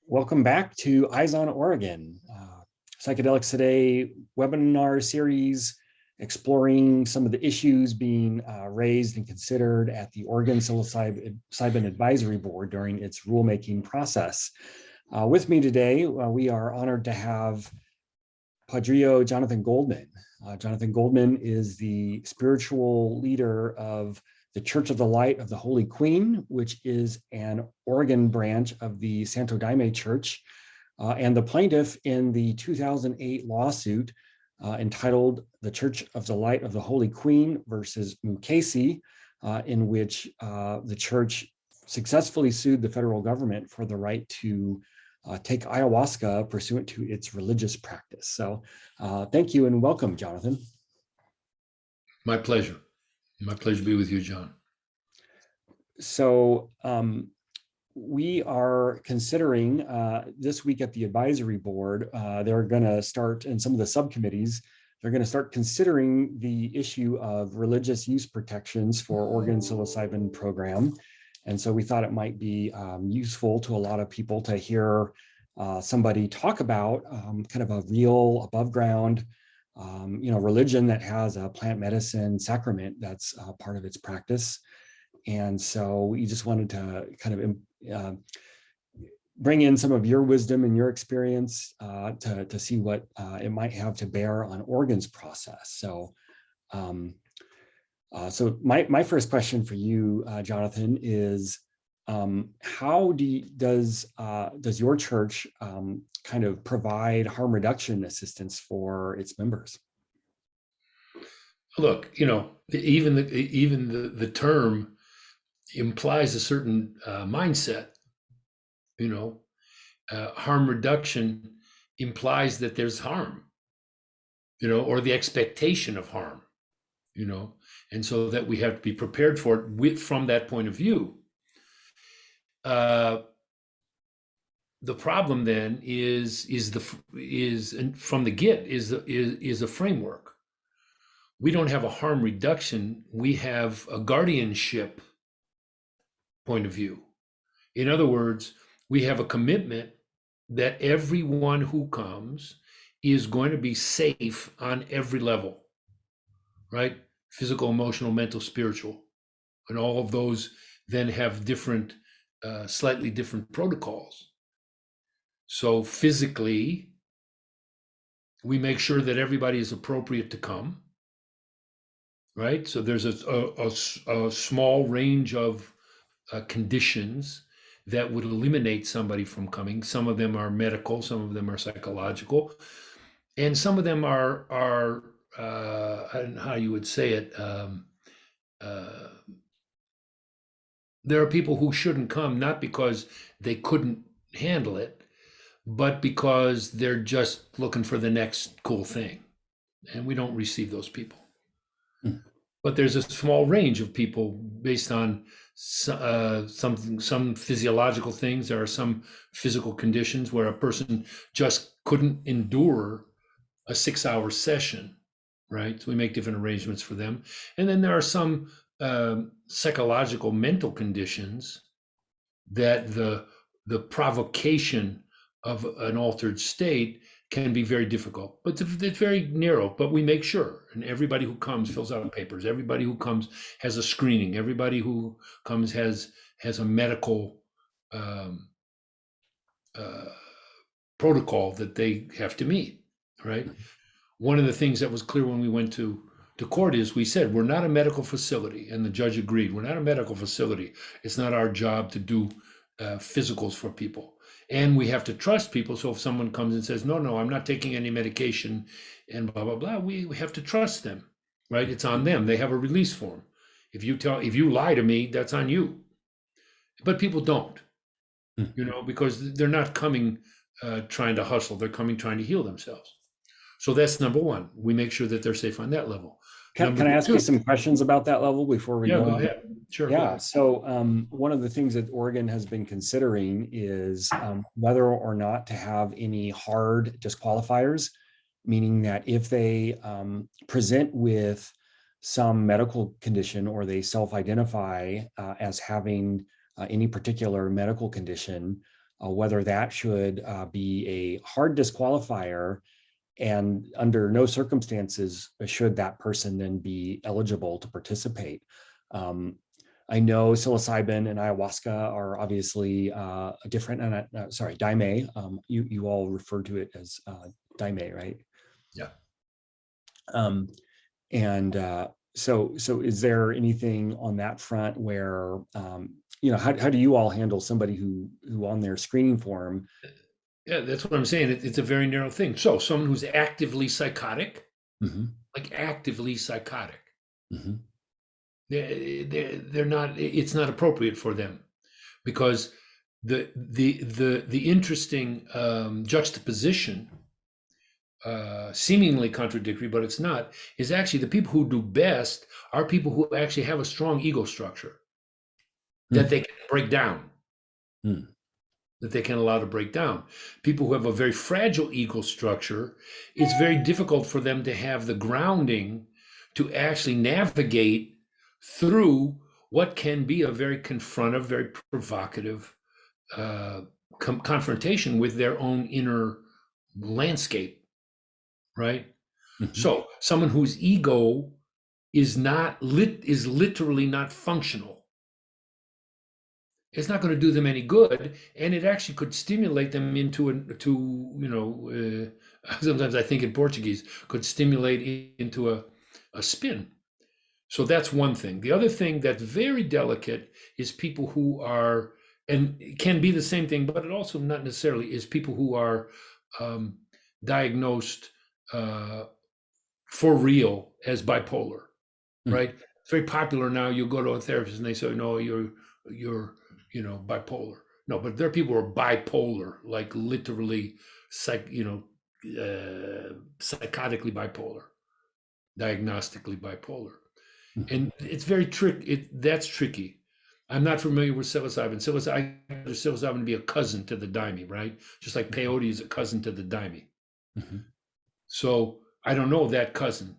Welcome back to Eyes on Oregon, Psychedelics Today webinar series exploring some of the issues being raised and considered at the Oregon Psilocybin Advisory Board during its rulemaking process. With me today, we are honored to have Padrinho Jonathan Goldman. Jonathan Goldman is the spiritual leader of the Church of the Light of the Holy Queen, which is an Oregon branch of the Santo Daime Church, and the plaintiff in the 2008 lawsuit entitled The Church of the Light of the Holy Queen versus Mukasey, in which the church successfully sued the federal government for the right to take ayahuasca pursuant to its religious practice. So thank you and welcome, Jonathan. My pleasure. My pleasure to be with you, John. So we are considering this week at the advisory board, they're going to start in some of the subcommittees, they're going to start considering the issue of religious use protections for Oregon psilocybin program. And so we thought it might be useful to a lot of people to hear somebody talk about kind of a real above ground religion that has a plant medicine sacrament that's part of its practice. And so we just wanted to kind of bring in some of your wisdom and your experience to see what it might have to bear on Oregon's process. So, my first question for you, Jonathan, is how does your church kind of provide harm reduction assistance for its members? Look, even the term implies a certain mindset. Harm reduction implies that there's harm, or the expectation of harm, and so that we have to be prepared for it from that point of view. The problem then is from the get is a framework. We don't have a harm reduction. We have a guardianship point of view. In other words, we have a commitment that everyone who comes is going to be safe on every level, right? Physical, emotional, mental, spiritual, and all of those then have different, slightly different protocols. So physically, we make sure that everybody is appropriate to come, right? So there's a small range of conditions that would eliminate somebody from coming. Some of them are medical, some of them are psychological, and some of them are I don't know how you would say it. There are people who shouldn't come, not because they couldn't handle it, but because they're just looking for the next cool thing. And we don't receive those people. But there's a small range of people based on some physiological things. There are some physical conditions where a person just couldn't endure a 6-hour session, right? So we make different arrangements for them. And then there are some psychological, mental conditions that the provocation of an altered state can be very difficult, but it's very narrow. But we make sure, and everybody who comes fills out papers. Everybody who comes has a screening. Everybody who comes has a medical protocol that they have to meet, right? One of the things that was clear when we went to court is we said, we're not a medical facility, and the judge agreed. We're not a medical facility. It's not our job to do physicals for people. And we have to trust people. So if someone comes and says, no, I'm not taking any medication and blah, blah, blah, we have to trust them, right? It's on them. They have a release form. If you lie to me, that's on you. But people don't, because they're not coming trying to hustle. They're coming trying to heal themselves. So that's number one. We make sure that they're safe on that level. Can I ask you some questions about that level before we go? Go ahead. Sure. Yeah. Ahead. So one of the things that Oregon has been considering is whether or not to have any hard disqualifiers, meaning that if they present with some medical condition or they self-identify as having any particular medical condition, whether that should be a hard disqualifier, and under no circumstances should that person then be eligible to participate. I know psilocybin and ayahuasca are obviously different, and sorry, Daime. You all refer to it as Daime, right? Yeah. Um, and so is there anything on that front where how do you all handle somebody who on their screening form? Yeah, that's what I'm saying. It's a very narrow thing. So someone who's actively psychotic, Mhm, like actively psychotic, mhm, they're not. It's not appropriate for them because the interesting juxtaposition, seemingly contradictory, but it's not, is actually the people who do best are people who actually have a strong ego structure that mm, they can break down, mm, that they can allow to break down. People who have a very fragile ego structure, it's very difficult for them to have the grounding to actually navigate through what can be a very confrontive, very provocative confrontation with their own inner landscape, right? mhm, So someone whose ego is literally not functional, it's not going to do them any good, and it actually could stimulate them into sometimes I think in Portuguese, could stimulate into a spin. So that's one thing. The other thing that's very delicate is people who are, and it can be the same thing, but it also not necessarily, is people who are um, diagnosed for real as bipolar, mm, right? It's very popular now. You go to a therapist and they say, "No, you're bipolar." No, but there are people who are bipolar, like literally, psychotically bipolar, diagnostically bipolar, mhm, and it's very that's tricky. I'm not familiar with psilocybin. I consider psilocybin to be a cousin to the daime, right? Just like mhm, peyote is a cousin to the daime. mhm, So I don't know that cousin.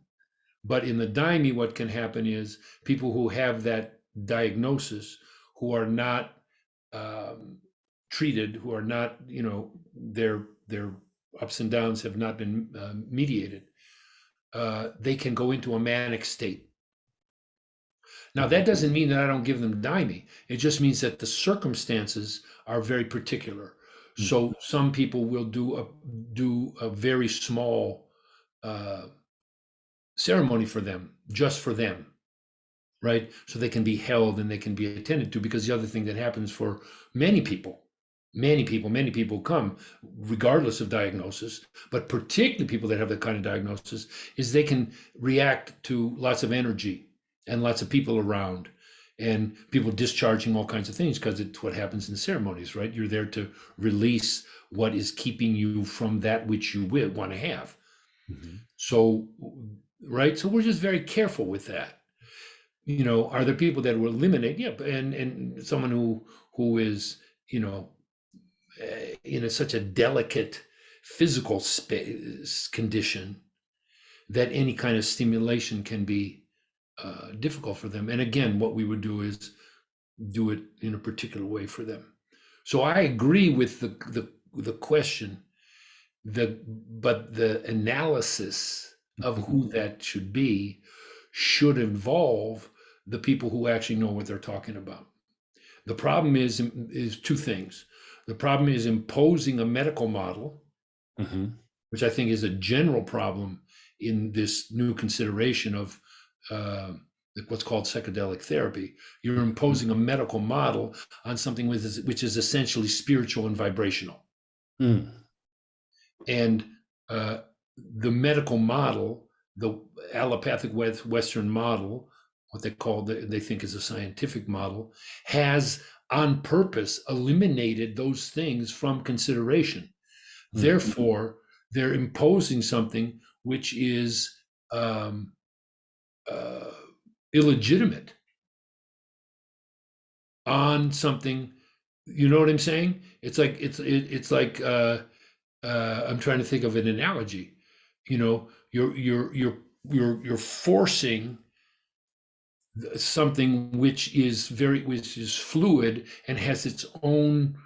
But in the daime, what can happen is people who have that diagnosis, who are not um, treated, who are not, their ups and downs have not been mediated, they can go into a manic state. Now, mhm, that doesn't mean that I don't give them daime. It just means that the circumstances are very particular. mm, So some people will do a very small uh, ceremony for them, just for them, right? So they can be held and they can be attended to. Because the other thing that happens for many people, many people come regardless of diagnosis, but particularly people that have that kind of diagnosis, is they can react to lots of energy and lots of people around and people discharging all kinds of things, because it's what happens in ceremonies, right? You're there to release what is keeping you from that which you will want to have. mhm, So, right, so we're just very careful with that. Are there people that will eliminate? Yeah, and someone who is, in such a delicate physical space condition that any kind of stimulation can be difficult for them. And again, what we would do is do it in a particular way for them. So I agree with the question, but the analysis of mhm, who that should be should involve the people who actually know what they're talking about. The problem is two things. The problem is imposing a medical model, mhm, which I think is a general problem in this new consideration of uh, what's called psychedelic therapy. You're mhm, imposing a medical model on something which is essentially spiritual and vibrational. mm, And uh, the medical model, the allopathic Western model, what they think is a scientific model, has on purpose eliminated those things from consideration. mm, Therefore, they're imposing something which is um, uh, illegitimate on something. You know what I'm saying? It's like I'm trying to think of an analogy. You're forcing something which is fluid and has its own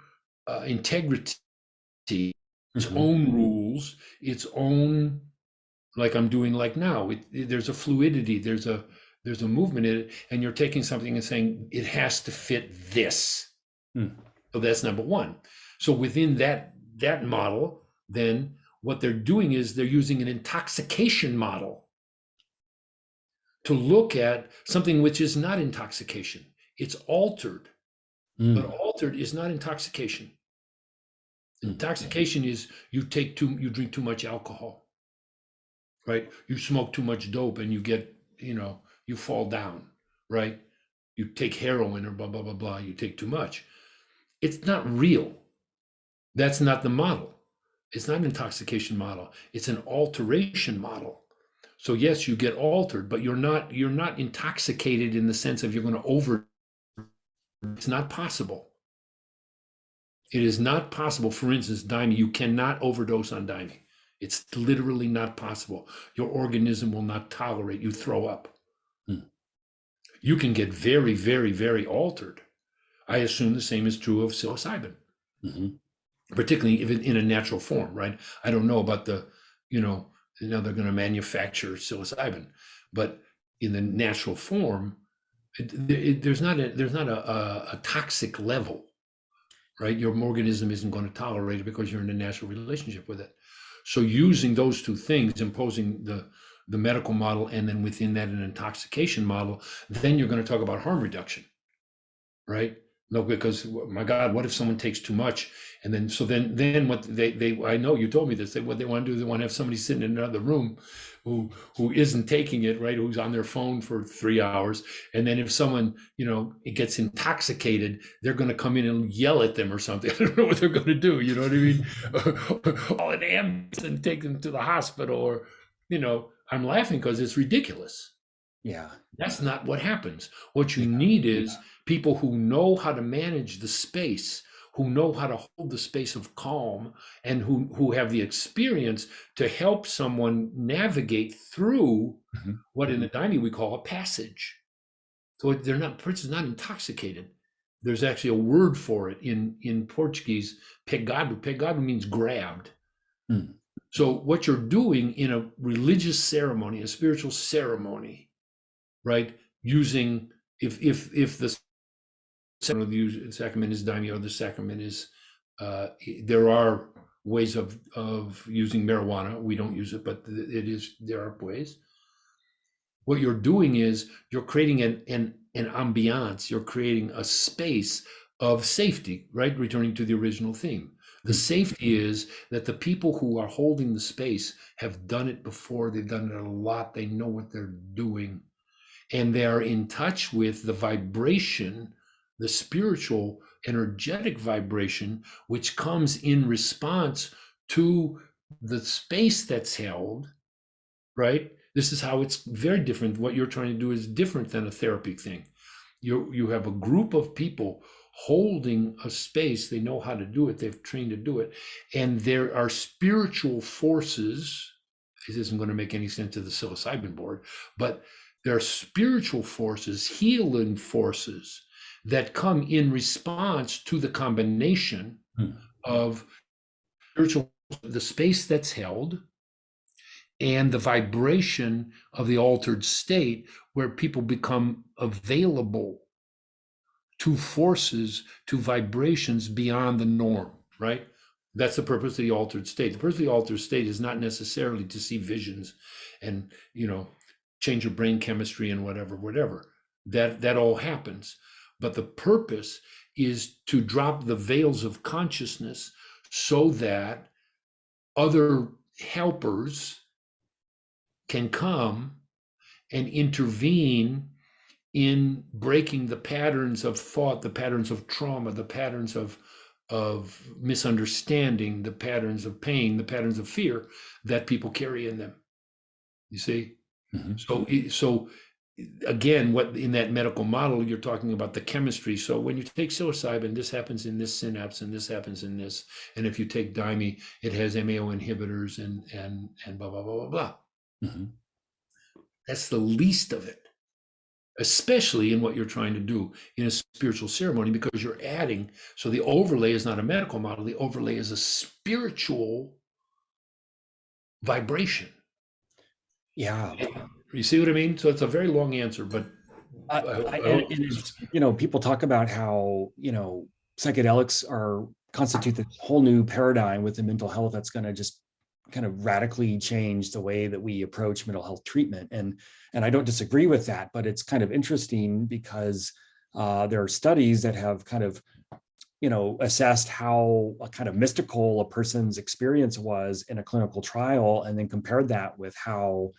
integrity, its Mhm. own rules, its own, like I'm doing like now. There's a fluidity, there's a movement in it, and you're taking something and saying it has to fit this. Mm. So that's number one. So within that model, then what they're doing is they're using an intoxication model to look at something which is not intoxication. It's altered, but Mm. altered is not intoxication. Mm. Intoxication is you drink too much alcohol, right? You smoke too much dope and you get, you fall down, right? You take heroin or blah, blah, blah, blah. You take too much. It's not real. That's not the model. It's not an intoxication model. It's an alteration model. So yes, you get altered, but you're not intoxicated in the sense of you're going to over. It's not possible. It is not possible. For instance, Daime, you cannot overdose on Daime. It's literally not possible. Your organism will not tolerate. You throw up. Mm. You can get very, very, very altered. I assume the same is true of psilocybin, Mhm. particularly if in a natural form, right? I don't know about now they're going to manufacture psilocybin, but in the natural form, there's not a toxic level, right? Your organism isn't going to tolerate it because you're in a natural relationship with it. So using those two things, imposing the medical model, and then within that an intoxication model, then you're going to talk about harm reduction, right? No, because my God, what if someone takes too much? And then what they I know you told me this, what they want to do, they want to have somebody sitting in another room who isn't taking it, right? Who's on their phone for 3 hours. And then if someone, it gets intoxicated, they're going to come in and yell at them or something. I don't know what they're going to do. You know what I mean? Call an ambulance and take them to the hospital, or, I'm laughing because it's ridiculous. Yeah. That's not what happens. What you need is people who know how to manage the space, who know how to hold the space of calm, and who have the experience to help someone navigate through Mhm. what in the Daime we call a passage. So they're not, the person's not intoxicated. There's actually a word for it in Portuguese, pegado. Pegado means grabbed. Mm. So what you're doing in a religious ceremony, a spiritual ceremony, right? Using, if the sacrament is daimyo, the sacrament is, there are ways of using marijuana. We don't use it, but there are ways. What you're doing is you're creating an ambiance. You're creating a space of safety, right? Returning to the original theme. The Mm. safety is that the people who are holding the space have done it before. They've done it a lot. They know what they're doing, and they are in touch with the vibration, the spiritual, energetic vibration, which comes in response to the space that's held, right? This is how it's very different. What you're trying to do is different than a therapy thing. You have a group of people holding a space. They know how to do it. They've trained to do it. And there are spiritual forces. This isn't going to make any sense to the psilocybin board, but there are spiritual forces, healing forces that come in response to the combination Mm. of spiritual, the space that's held, and the vibration of the altered state, where people become available to forces, to vibrations beyond the norm, right? That's the purpose of the altered state. The purpose of the altered state is not necessarily to see visions and, change your brain chemistry and whatever. That all happens. But the purpose is to drop the veils of consciousness so that other helpers can come and intervene in breaking the patterns of thought, the patterns of trauma, the patterns of misunderstanding, the patterns of pain, the patterns of fear that people carry in them. You see? Mhm. So again, what in that medical model, you're talking about the chemistry. So when you take psilocybin, this happens in this synapse and this happens in this. And if you take Daime, it has MAO inhibitors and blah, blah, blah, blah, blah. Mhm. That's the least of it. especially in what you're trying to do in a spiritual ceremony, because you're adding. So the overlay is not a medical model, the overlay is a spiritual vibration. Yeah. You see what I mean? So it's a very long answer, but I And hope. it's, people talk about how, psychedelics constitute this whole new paradigm within mental health that's going to just kind of radically change the way that we approach mental health treatment. And I don't disagree with that, but it's kind of interesting because there are studies that have kind of, assessed how a kind of mystical a person's experience was in a clinical trial, and then compared that with how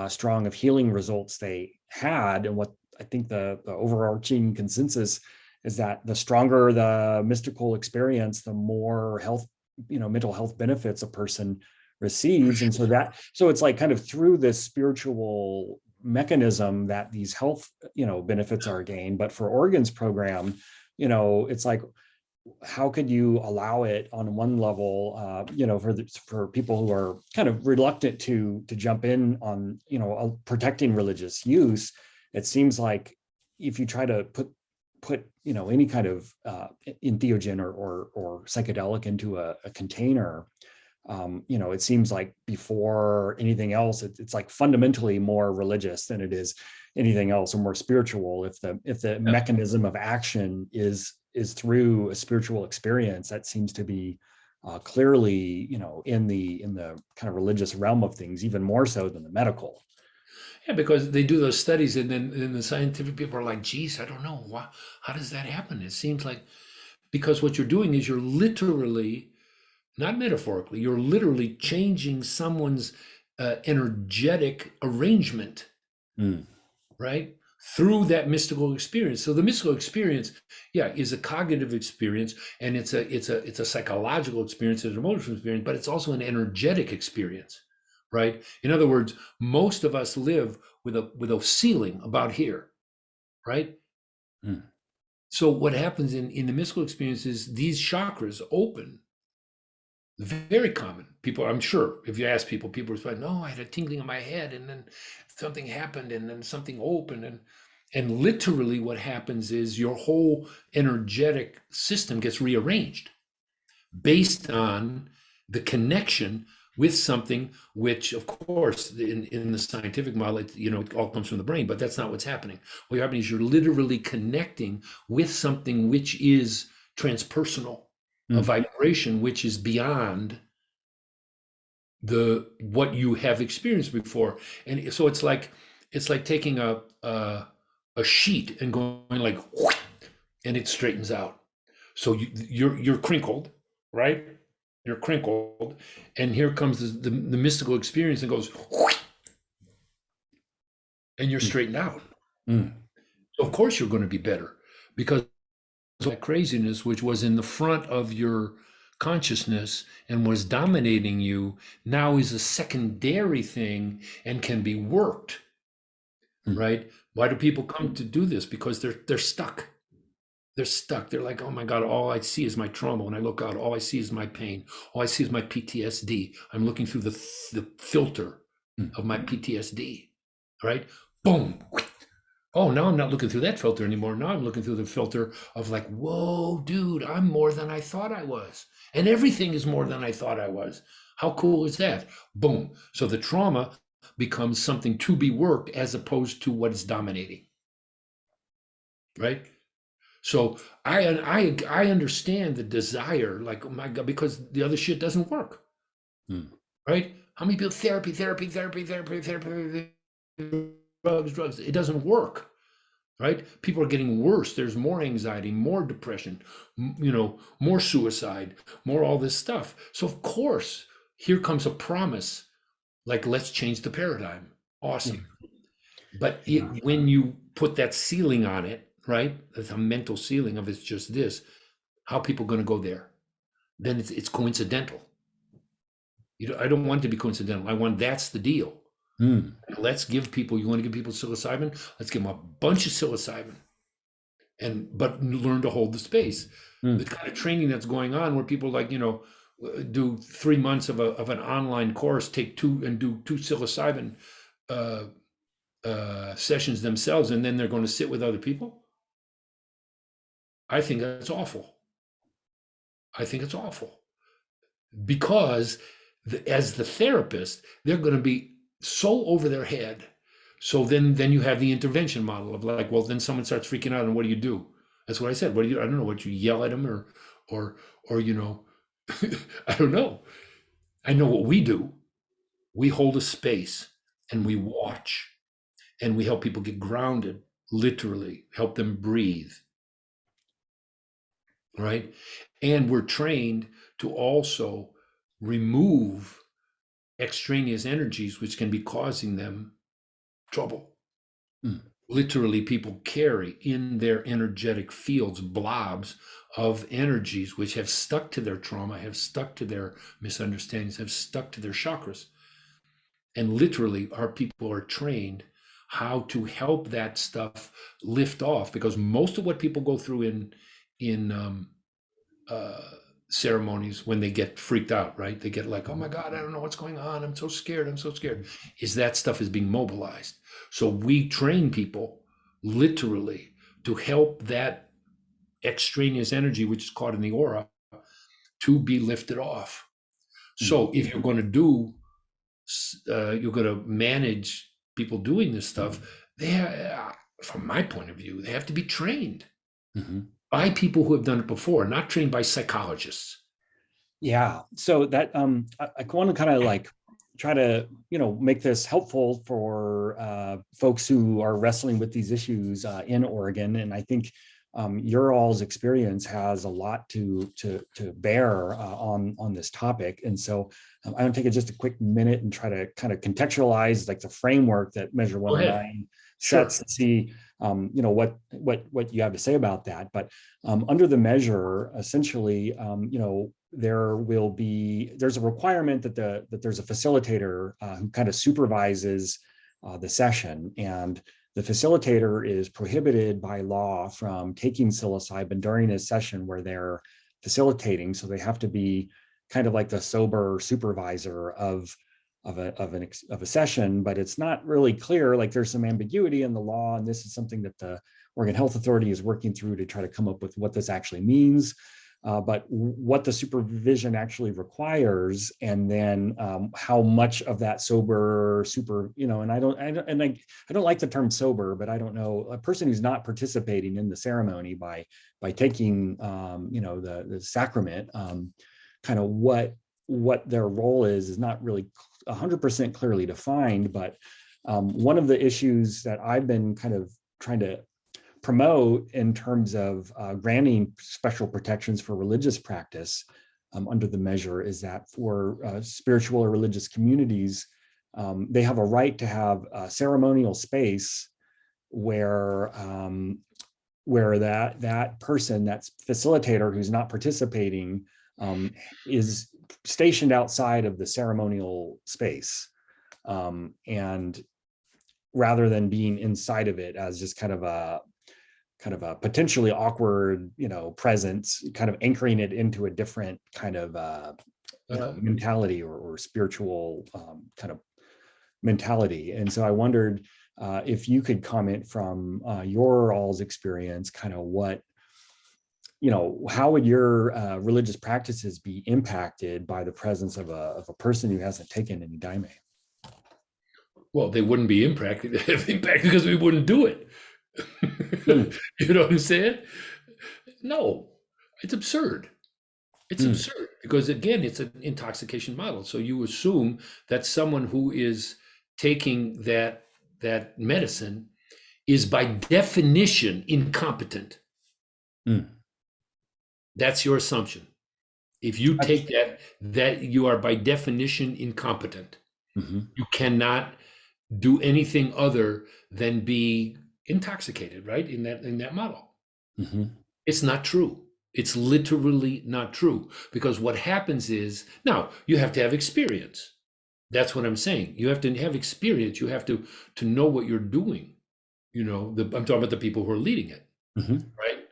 strong of healing results they had. And what I think the overarching consensus is that the stronger the mystical experience, the more health, mental health benefits a person receives. And so it's like kind of through this spiritual mechanism that these health, benefits are gained. But for organs program, it's like, how could you allow it on one level, for people who are kind of reluctant to jump in on, protecting religious use? It seems like if you try to put any kind of entheogen or psychedelic into a container, it seems like before anything else, it's like fundamentally more religious than it is anything else, or more spiritual. If the mechanism of action is through a spiritual experience, that seems to be clearly, in the kind of religious realm of things, even more so than the medical. Yeah, because they do those studies, and then the scientific people are like, geez, I don't know. How does that happen? It seems like, because what you're doing is you're literally, not metaphorically, you're literally changing someone's energetic arrangement, Mm, right? Through that mystical experience. So the mystical experience, yeah, is a cognitive experience, and it's a psychological experience, it's an emotional experience, but it's also an energetic experience, right? In other words, most of us live with a ceiling about here, right? mm, So what happens in the mystical experience is these chakras open. Very common. People, I'm sure, if you ask people, people respond, "No, I had a tingling in my head, and then something happened, and then something opened." And literally, what happens is your whole energetic system gets rearranged based on the connection with something, which, of course, in the scientific model, it all comes from the brain, but that's not what's happening. What happening is you're literally connecting with something which is transpersonal, a mm, vibration which is beyond the what you have experienced before. And so it's like taking a sheet and going like, and it straightens out. So you're crinkled, right? You're crinkled, and here comes the mystical experience and goes, and you're mm, straightened out. mm, So of course you're going to be better, because that craziness which was in the front of your consciousness and was dominating you now is a secondary thing and can be worked, mm, right? Why do people come to do this? Because they're stuck. They're stuck. They're like, oh my God, all I see is my trauma. When I look out, all I see is my pain. All I see is my PTSD. I'm looking through the filter mm. of my PTSD, right? Boom. Oh, now I'm not looking through that filter anymore. Now I'm looking through the filter of like, whoa, dude, I'm more than I thought I was. And everything is more than I thought I was. How cool is that? Boom. So the trauma becomes something to be worked as opposed to what is dominating, right? So I understand the desire, like, oh my God, because the other shit doesn't work, Mm. right? How many people therapy, drugs, it doesn't work, right? People are getting worse. There's more anxiety, more depression, more suicide, more all this stuff. So of course, here comes a promise, like, let's change the paradigm. Awesome. But Yeah. when you put that ceiling on it, right? That's a mental ceiling of it's just this. How are people going to go there? Then it's coincidental. I don't want it to be coincidental. I want that's the deal. Mm, Let's give people. You want to give people psilocybin? Let's give them a bunch of psilocybin, but learn to hold the space. The mm, kind of training that's going on, where people like do 3 months of an online course, take two psilocybin sessions themselves, and then they're going to sit with other people. I think that's awful. I think it's awful because as the therapist, they're going to be so over their head. So then you have the intervention model of like, well, then someone starts freaking out, and what do you do? That's what I said. What do you? I don't know. What you yell at them, or you know, I don't know. I know what we do. We hold a space and we watch and we help people get grounded, literally help them breathe, right? And we're trained to also remove extraneous energies which can be causing them trouble. Mm. Literally, people carry in their energetic fields blobs of energies which have stuck to their trauma, have stuck to their misunderstandings, have stuck to their chakras. And literally, our people are trained how to help that stuff lift off, because most of what people go through in uh, ceremonies when they get freaked out, right? They get like, oh my God, I don't know what's going on. I'm so scared. I'm so scared. Is that stuff is being mobilized. So we train people literally to help that extraneous energy, which is caught in the aura, to be lifted off. So if you're going to do, you're going to manage people doing this stuff, from my point of view, they have to be trained Mm-hmm. by people who have done it before, not trained by psychologists. Yeah. So that I want to kind of like try to make this helpful for folks who are wrestling with these issues in Oregon, and I think your all's experience has a lot to bear on this topic. And so I want to take just a quick minute and try to kind of contextualize like the framework that Measure Go ahead. 109 Sure. sets to see what you have to say about that. But under the measure, essentially, there's a requirement that there's a facilitator who kind of supervises the session, and the facilitator is prohibited by law from taking psilocybin during a session where they're facilitating. So they have to be kind of like the sober supervisor of a session, but it's not really clear. Like there's some ambiguity in the law, and this is something that the Oregon Health Authority is working through to try to come up with what this actually means. But what the supervision actually requires, and then how much of that and I don't like the term sober, but I don't know, a person who's not participating in the ceremony by taking the sacrament, kind of what their role is not really 100% clearly defined. But one of the issues that I've been kind of trying to promote in terms of granting special protections for religious practice under the measure is that for spiritual or religious communities, they have a right to have a ceremonial space where that person, that facilitator who's not participating, is stationed outside of the ceremonial space, and rather than being inside of it as just kind of a potentially awkward, presence, kind of anchoring it into a different kind of, mentality or spiritual kind of mentality. And so I wondered if you could comment from your all's experience, kind of how would your religious practices be impacted by the presence of a person who hasn't taken any daime? Well, they wouldn't be impacted, impacted because we wouldn't do it. Mm. You know what I'm saying? No, it's absurd. It's Mm. absurd because, again, it's an intoxication model. So you assume that someone who is taking that medicine is by definition incompetent. Mm. That's your assumption. If you take that you are by definition incompetent. Mm-hmm. You cannot do anything other than be intoxicated, right? In that model. Mm-hmm. It's not true. It's literally not true, because what happens is, now you have to have experience. That's what I'm saying. You have to have experience. You have to know what you're doing. I'm talking about the people who are leading it, Mm-hmm. right?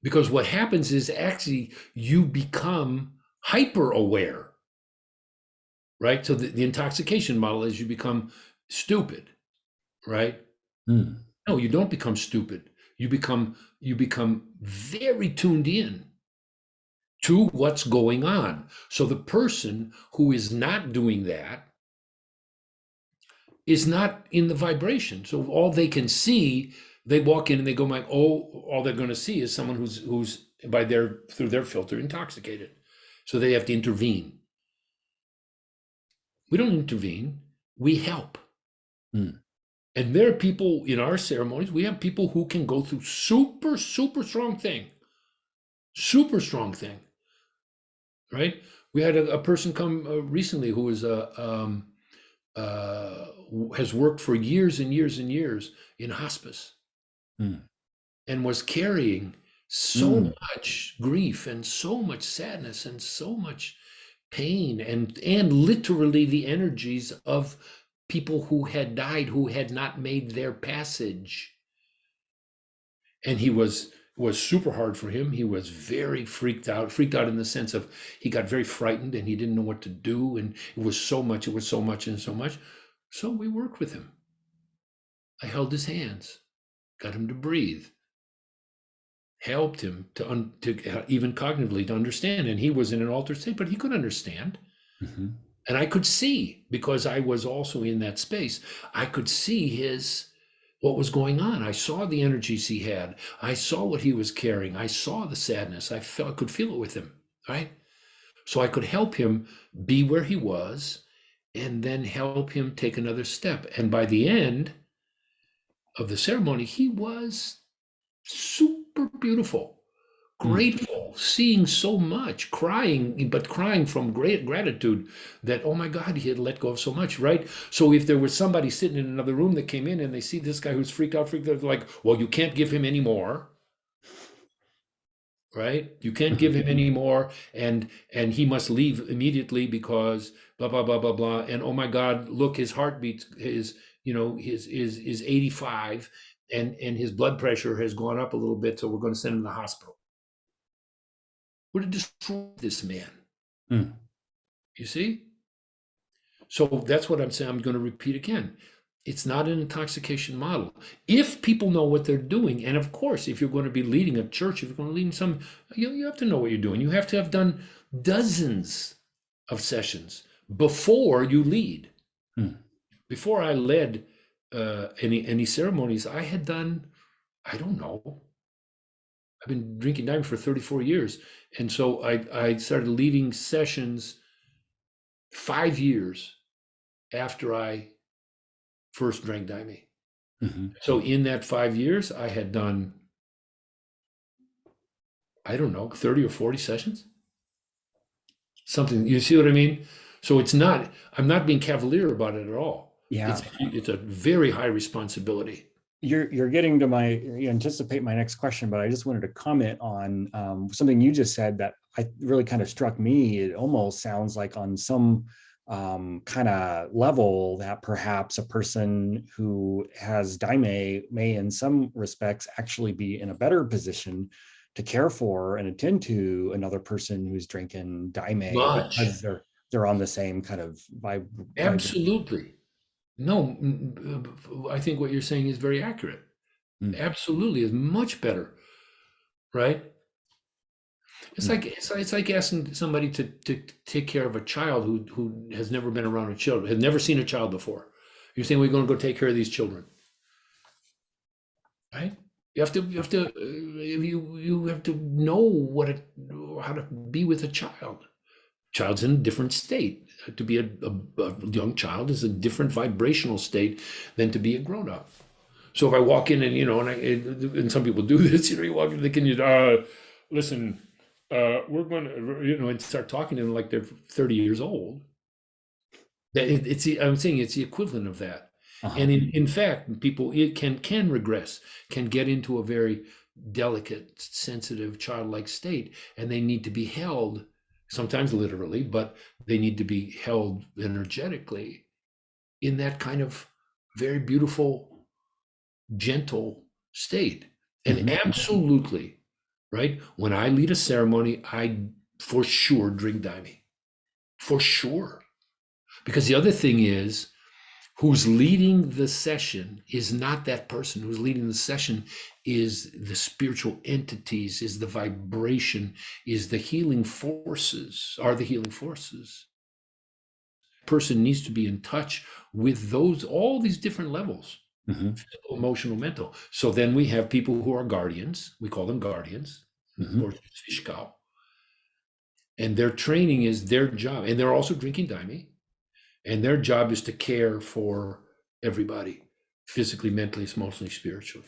Because what happens is actually you become hyper aware, right? So the intoxication model is you become stupid. right? Mm. No, you don't become stupid. You become very tuned in to what's going on. So the person who is not doing that is not in the vibration. So all they can see, they walk in and they go, like, oh, all they're going to see is someone who's by their through their filter intoxicated. So they have to intervene. We don't intervene. We help. Mm. And there are people in our ceremonies, we have people who can go through super, super strong thing, right? We had a person come recently who is uh, has worked for years and years and years in hospice Mm. and was carrying so Mm. much grief and so much sadness and so much pain and literally the energies of people who had died who had not made their passage. And he was super hard for him. He was very freaked out in the sense of he got very frightened and he didn't know what to do. And it was so much and so much. So we worked with him. I held his hands, got him to breathe, helped him to even cognitively to understand. And he was in an altered state, but he could understand. Mhm. And I could see, because I was also in that space, I could see what was going on. I saw the energies he had. I saw what he was carrying. I saw the sadness. I could feel it with him, right? So I could help him be where he was and then help him take another step. And by the end of the ceremony, he was super beautiful, Mm. grateful, seeing so much, crying, but crying from great gratitude that, oh my God, he had let go of so much, right? So if there was somebody sitting in another room that came in and they see this guy who's freaked out, they're like, well, you can't give him any more, right? You can't give Mhm. him any more, and he must leave immediately because blah blah blah blah blah. And oh my God, look, his heartbeat is 85, and his blood pressure has gone up a little bit, so we're going to send him to the hospital. Would have destroyed this man. Mm. You see? So that's what I'm saying. I'm going to repeat again. It's not an intoxication model. If people know what they're doing, and of course, if you're going to be leading a church, if you're going to lead some, you have to know what you're doing. You have to have done dozens of sessions before you lead. Mm. Before I led any ceremonies, I had done, I don't know, I've been drinking Daime for 34 years. And so I started leading sessions 5 years after I first drank Daime. Mhm. So in that 5 years, I had done, I don't know, 30 or 40 sessions. Something, you see what I mean? So I'm not being cavalier about it at all. Yeah. It's a very high responsibility. You're getting to you anticipate my next question, but I just wanted to comment on something you just said that I really kind of struck me. It almost sounds like on some kind of level that perhaps a person who has Daime may in some respects actually be in a better position to care for and attend to another person who's drinking Daime Much. because they're on the same kind of vibe. Absolutely. No, I think what you're saying is very accurate. Mm. Absolutely is much better, right? Mm. It's like asking somebody to take care of a child who has never been around a child, has never seen a child before. You're saying we're going to go take care of these children, right? You have to know how to be with a child. Child's in a different state. To be a young child is a different vibrational state than to be a grown up. So if I walk in and and some people do this, you walk in, they can listen, we're going to and start talking to them like they're 30 years old. I'm saying it's the equivalent of that. Uh-huh. And in fact, people it can regress, can get into a very delicate, sensitive, childlike state, and they need to be held, sometimes literally, but they need to be held energetically in that kind of very beautiful, gentle state. And Mhm. absolutely, right? When I lead a ceremony, I for sure drink Daime. For sure. Because the other thing is, Who's leading the session is not that person. Who's leading the session is the spiritual entities, is the vibration, is the healing forces, are the healing forces. Person needs to be in touch with those, all these different levels, physical, emotional, mental. So then we have people who are guardians. We call them guardians, or Fishkau. And their training is their job. And they're also drinking Daime. And their job is to care for everybody, physically, mentally, emotionally, spiritually,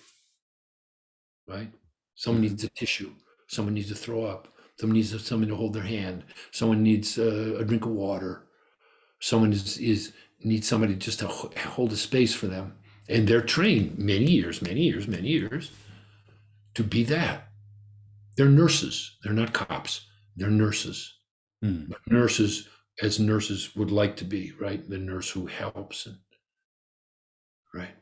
right? Someone needs a tissue. Someone needs to throw up. Someone needs someone to hold their hand. Someone needs a drink of water. Someone needs somebody just to hold a space for them. And they're trained many years to be that. They're nurses. They're not cops. They're nurses. But nurses, as nurses would like to be, right? The nurse who helps, and right.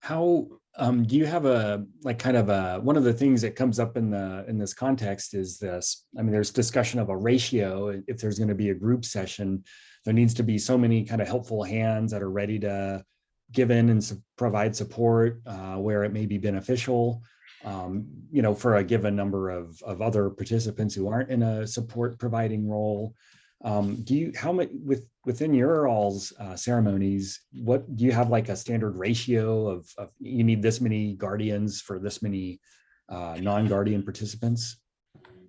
How do you have a kind of a one of the things that comes up in this context is this? I mean, there's discussion of a ratio. If there's going to be a group session, there needs to be so many kind of helpful hands that are ready to give in and provide support where it may be beneficial. For a given number of other participants who aren't in a support providing role. How much within your all's ceremonies, what do you have like a standard ratio of you need this many guardians for this many non-guardian participants?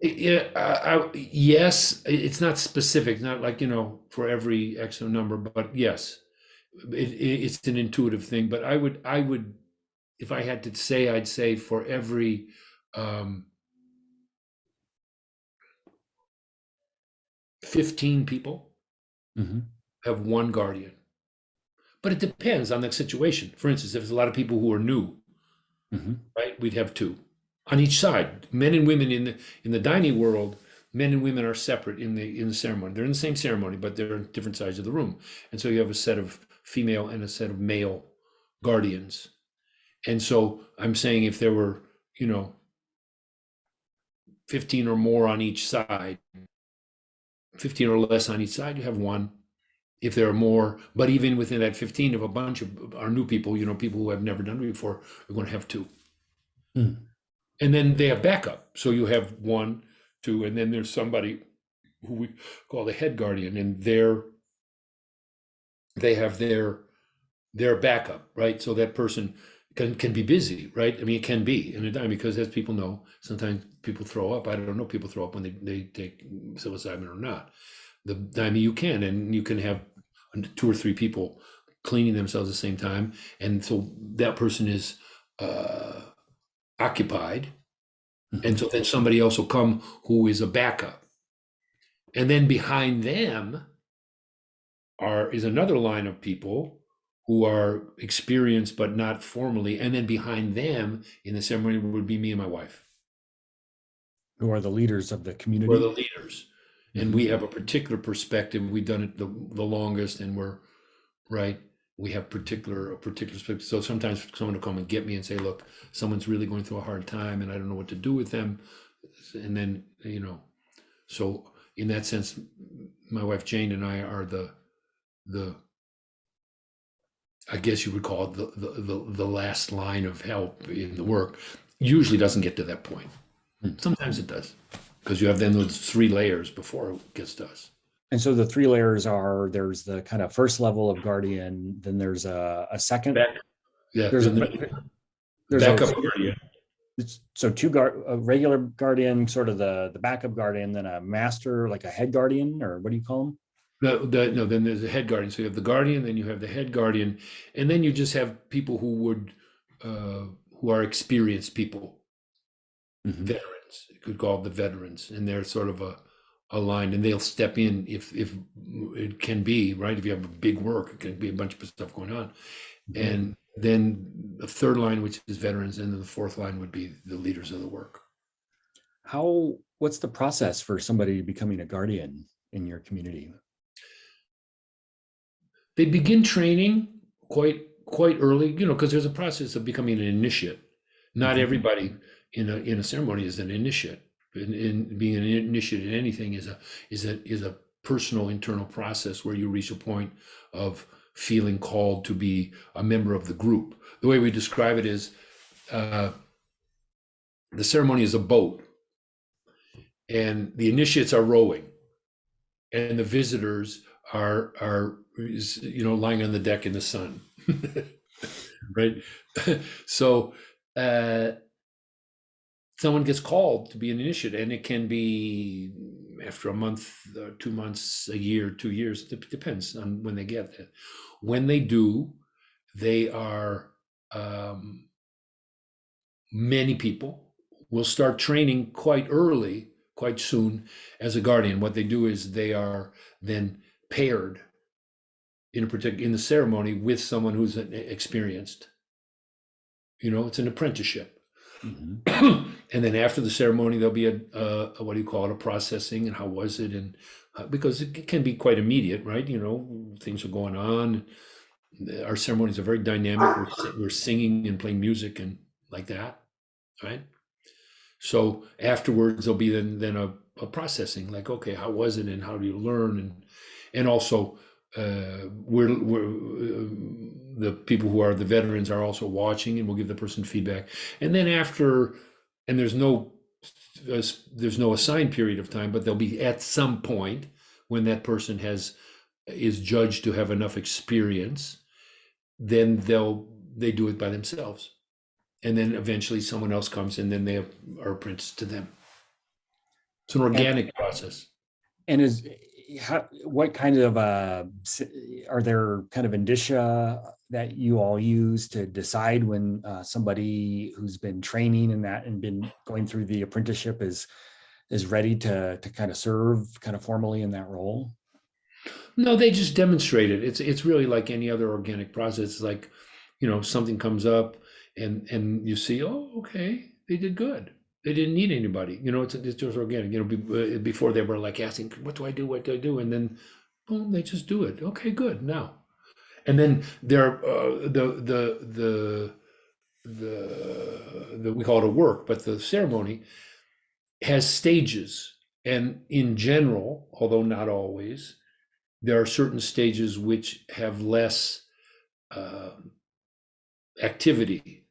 Yes, it's not specific, not like, for every X number, but yes, it's an intuitive thing. But I would, if I had to say, I'd say for every 15 people have one guardian. But it depends on the situation. For instance, if there's a lot of people who are new, right, we'd have two on each side. Men and women in the Daime world, men and women are separate in the ceremony. They're in the same ceremony, but they're on different sides of the room. And so you have a set of female and a set of male guardians. And so I'm saying if there were, 15 or more on each side, 15 or less on each side, you have one. If there are more, but even within that 15, if a bunch of our new people, people who have never done it before, we're going to have two. And then they have backup. So you have one, two, and then there's somebody who we call the head guardian, and they have their backup, right? So that person can be busy, right? I mean, it can be in a Daime, because as people know, sometimes people throw up. I don't know if people throw up when they take psilocybin or not. The Daime you can, and you can have 2 or 3 people cleaning themselves at the same time, and so that person is occupied, and so then somebody else will come who is a backup, and then behind them is another line of people who are experienced but not formally, and then behind them in the ceremony would be me and my wife, who are the leaders of the community. we're the leaders. And we have a particular perspective. We've done it the longest, and we're right. We have a particular perspective. So sometimes someone will come and get me and say, "Look, someone's really going through a hard time, and I don't know what to do with them." And then so in that sense, my wife Jane and I are the I guess you would call it the last line of help in the work. Usually doesn't get to that point. Sometimes it does, because you have then those 3 layers before it gets to us. And so the 3 layers there's the kind of first level of guardian, then there's a second. There's backup guardian. So 2 a regular guardian, sort of the backup guardian, then a master, like a head guardian, or what do you call them? No, then there's a head guardian. So you have the guardian, then you have the head guardian, and then you just have people who are experienced people, veterans. You could call it the veterans, and they're sort of a line, and they'll step in if it can be, right. If you have a big work, it can be a bunch of stuff going on, and then the 3rd line, which is veterans, and then the 4th line would be the leaders of the work. What's the process for somebody becoming a guardian in your community? They begin training quite early, because there's a process of becoming an initiate. Not everybody in a ceremony is an initiate. In being an initiate in anything is a personal internal process where you reach a point of feeling called to be a member of the group. The way we describe it is the ceremony is a boat, and the initiates are rowing, and the visitors are lying on the deck in the sun, right? So someone gets called to be an initiate, and it can be after a month, 2 months, a year, 2 years. Depends on when they get it. When they do, they are many people will start training quite early, quite soon, as a guardian. What they do is they are then paired in the ceremony with someone who's experienced. It's an apprenticeship. Mm-hmm. And then after the ceremony, there'll be a what do you call it, a processing, and how was it, and because it can be quite immediate, right? Things are going on. Our ceremonies are very dynamic. We're singing and playing music and like that, right? So afterwards, there'll be then a processing, like, okay, how was it, and how do you learn, and also we're the people who are the veterans are also watching, and we'll give the person feedback, and then after, and there's no assigned period of time, but there'll be at some point when that person is judged to have enough experience, then they do it by themselves, and then eventually someone else comes, and then they are apprenticed to them. It's an organic process. And what kind of are there kind of indicia that you all use to decide when somebody who's been training in that and been going through the apprenticeship is ready to kind of serve kind of formally in that role? No, they just demonstrate it. It's really like any other organic process. It's like, something comes up, and you see, oh, okay, they did good. They didn't need anybody. It's just organic. Before they were like asking, what do I do? What do I do? And then, boom, they just do it. Okay, good. Now, and then they're the we call it a work, but the ceremony has stages, and in general, although not always, there are certain stages which have less activity,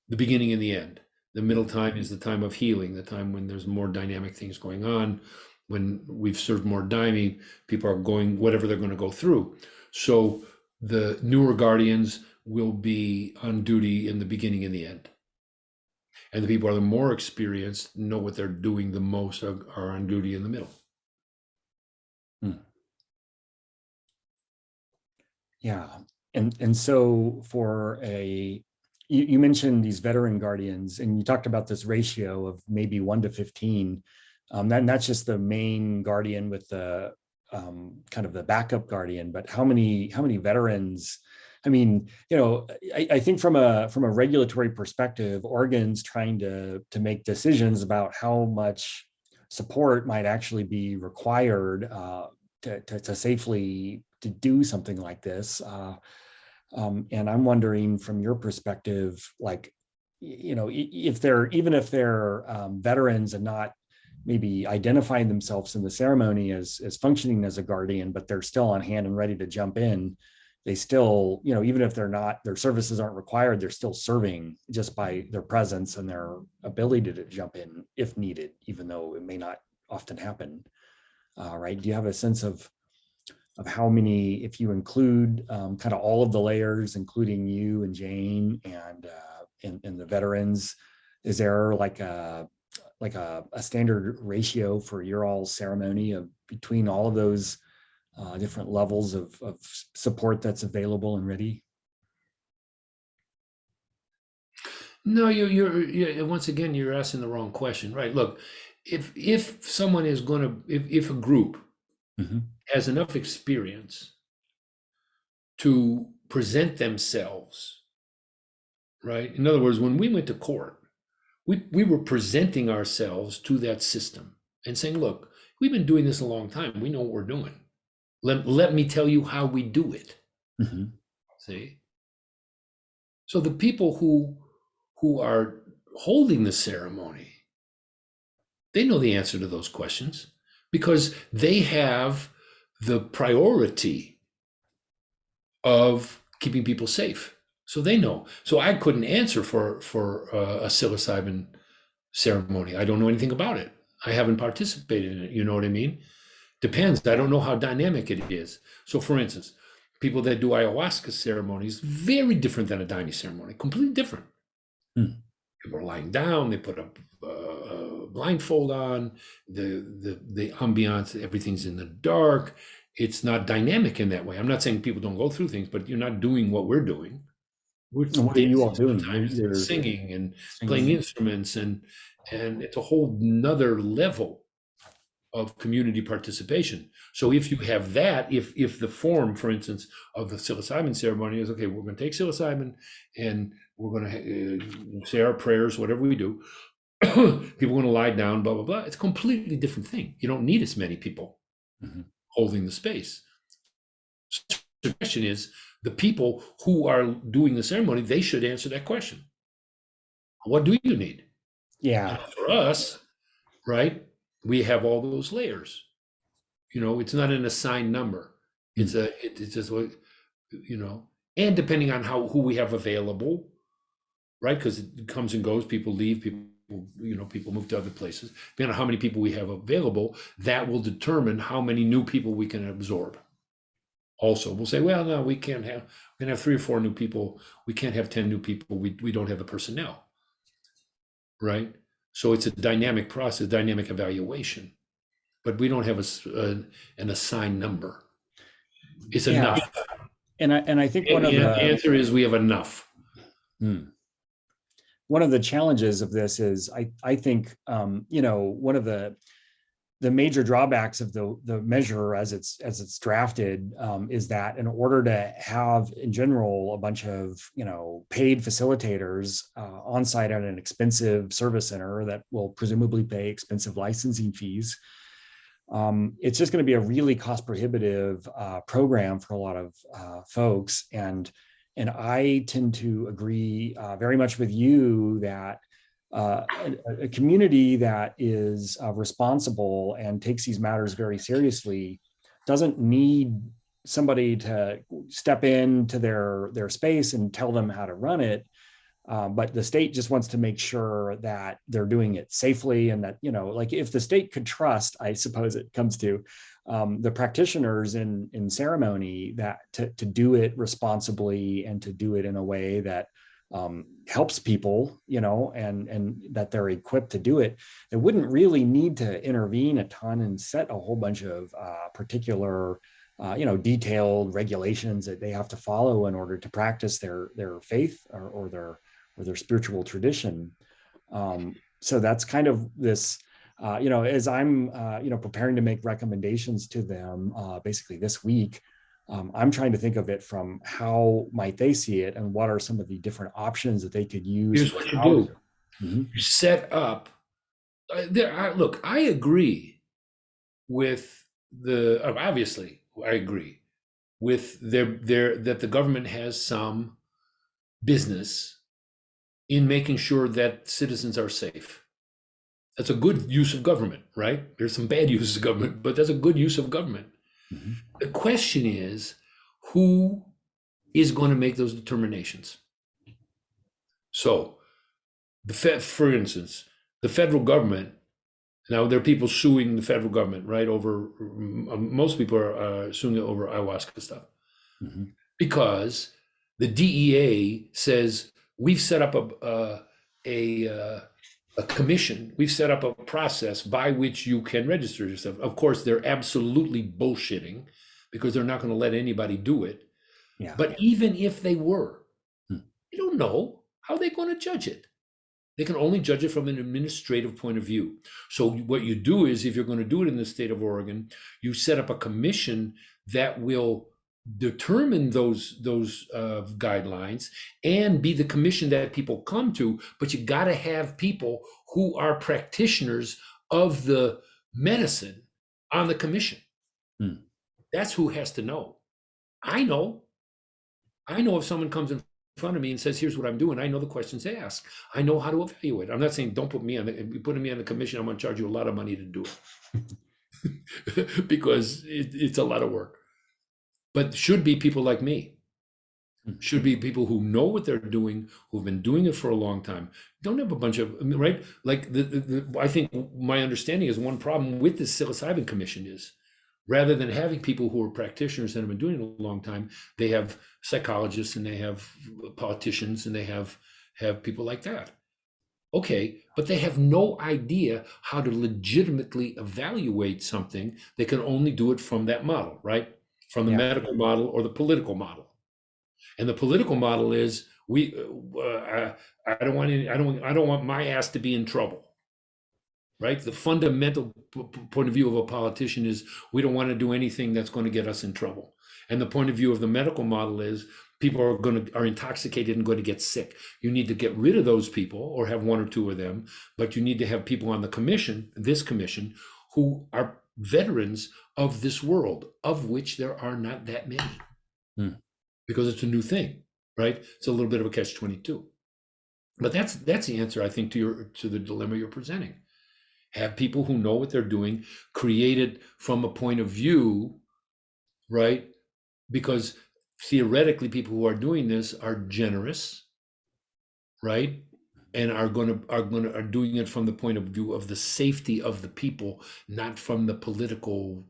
the beginning and the end. The middle time is the time of healing, the time when there's more dynamic things going on. When we've served more Daime, people are going whatever they're going to go through. So the newer guardians will be on duty in the beginning and the end. And the people who are the more experienced, know what they're doing the most, are on duty in the middle. Yeah. And so you mentioned these veteran guardians, and you talked about this ratio of maybe 1 to 15. That's just the main guardian with the kind of the backup guardian, but how many veterans? I mean, I think from a regulatory perspective, Oregon's trying to make decisions about how much support might actually be required to safely to do something like this. And I'm wondering from your perspective, like, if they're veterans and not maybe identifying themselves in the ceremony as functioning as a guardian, but they're still on hand and ready to jump in, they still, even if their services aren't required, they're still serving just by their presence and their ability to jump in if needed, even though it may not often happen. Right? Do you have a sense of how many, if you include kind of all of the layers, including you and Jane and the veterans, is there like a standard ratio for your all ceremony of between all of those different levels of support that's available and ready? No, you're once again, you're asking the wrong question, right? Look, if someone is going to, if a group Mm-hmm. has enough experience to present themselves, right? In other words, when we went to court, we were presenting ourselves to that system and saying, look, we've been doing this a long time. We know what we're doing. Let me tell you how we do it. Mm-hmm. See? So the people who are holding the ceremony, they know the answer to those questions because they have the priority of keeping people safe. So they know. So I couldn't answer for a psilocybin ceremony. I don't know anything about it. I haven't participated in it. You know what I mean? Depends. I don't know how dynamic it is. So, for instance, people that do ayahuasca ceremonies, very different than a Daime ceremony, completely different. Hmm. People are lying down. They put a blindfold on. The ambiance, everything's in the dark. It's not dynamic in that way. I'm not saying people don't go through things, but you're not doing what we're doing. We're And what are you all dancing doing? sometimes, and You're singing and playing singing. instruments, and it's a whole nother level of community participation. So if you have that, if the form, for instance, of the psilocybin ceremony is, okay, we're going to take psilocybin and we're going to say our prayers, whatever we do, people are going to lie down, blah, blah, blah. It's a completely different thing. You don't need as many people Mhm. holding the space. So the question is, the people who are doing the ceremony, they should answer that question. What do you need? Yeah. For us, right, we have all those layers. It's not an assigned number. It's just what, and depending on who we have available, right? Because it comes and goes, people leave, people move to other places. Depending on how many people we have available, that will determine how many new people we can absorb. Also, we'll say, well, no, we can have 3 or 4 new people. We can't have 10 new people. We don't have the personnel, right? So it's a dynamic process, dynamic evaluation, but we don't have an assigned number. It's Yeah. enough. And I think one of The the answer is we have enough. one of the challenges of this is I think one of the major drawbacks of the measure as it's drafted is that in order to have in general a bunch of paid facilitators on site at an expensive service center that will presumably pay expensive licensing fees, it's just going to be a really cost prohibitive program for a lot of folks. And I tend to agree very much with you that a community that is responsible and takes these matters very seriously doesn't need somebody to step into their space and tell them how to run it. But the state just wants to make sure that they're doing it safely, and that, like if the state could trust, I suppose it comes to the practitioners in ceremony that to do it responsibly and to do it in a way that helps people, and that they're equipped to do it. They wouldn't really need to intervene a ton and set a whole bunch of particular detailed regulations that they have to follow in order to practice their faith or their spiritual tradition. So that's kind of this, as I'm, preparing to make recommendations to them basically this week, I'm trying to think of it from how might they see it and what are some of the different options that they could use. Here's what you do. You set up, look, I agree with obviously, I agree with that the government has some business in making sure that citizens are safe. That's a good use of government, right? There's some bad uses of government, but that's a good use of government. The question is, who is going to make those determinations? So, for instance, the federal government. Now, there are people suing the federal government, right? Over most people are suing over ayahuasca stuff because the DEA says we've set up a commission. We've set up a process by which you can register yourself. Of course, they're absolutely bullshitting because they're not going to let anybody do it. Yeah. But even if they were, you don't know how they're going to judge it. They can only judge it from an administrative point of view. So what you do is, if you're going to do it in the state of Oregon, you set up a commission that will determine those guidelines and be the commission that people come to. But you got to have people who are practitioners of the medicine on the commission. That's who has to know. I know if someone comes in front of me and says, here's what I'm doing, I know the questions to ask. I know how to evaluate. I'm not saying don't put me on you putting me on the commission, I'm going to charge you a lot of money to do it because it's a lot of work. But should be people like me Mm. Should be people who know what they're doing, who've been doing it for a long time. Don't have a bunch of, I mean, right? Like I think my understanding is one problem with the psilocybin commission is rather than having people who are practitioners and have been doing it a long time, they have psychologists and they have politicians and they have people like that. Okay, but they have no idea how to legitimately evaluate something. They can only do it from that model, right? From the Yeah. medical model or the political model. And the political model is I don't want any, I don't want my ass to be in trouble, right? The fundamental point of view of a politician is we don't want to do anything that's going to get us in trouble. And the point of view of the medical model is people are intoxicated and going to get sick. You need to get rid of those people or have one or two of them, but you need to have people on the commission, this commission, who are veterans of this world, of which there are not that many. Mm. Because it's a new thing, right? It's a little bit of a catch-22. But that's the answer, I think, to the dilemma you're presenting. Have people who know what they're doing, created from a point of view, right? Because theoretically, people who are doing this are generous, right? And are doing it from the point of view of the safety of the people, not from the political,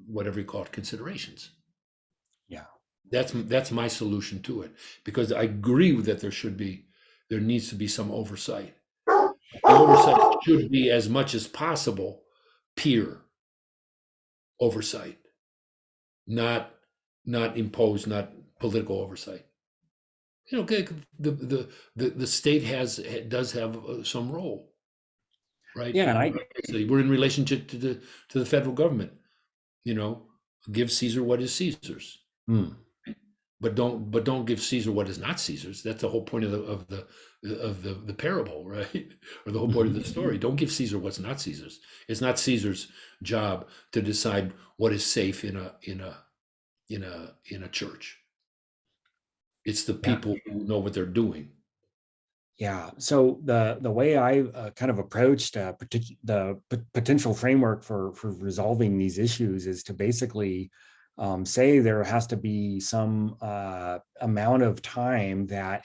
whatever you call it, considerations. Yeah. That's my solution to it, because I agree with that there needs to be some oversight. The oversight should be as much as possible peer oversight, not imposed, not political oversight. You know, okay, the state does have some role, right? Yeah. And So we're in relationship to the federal government. You know, give Caesar what is Caesar's. mm, But don't give Caesar what is not Caesar's. That's the whole point of the parable, right? Or the whole point of the story. Don't give Caesar what's not Caesar's. It's not Caesar's job to decide what is safe in a church. It's the yeah. people who know what they're doing. Yeah. So the way I kind of approached the potential framework for resolving these issues is to basically say there has to be some amount of time that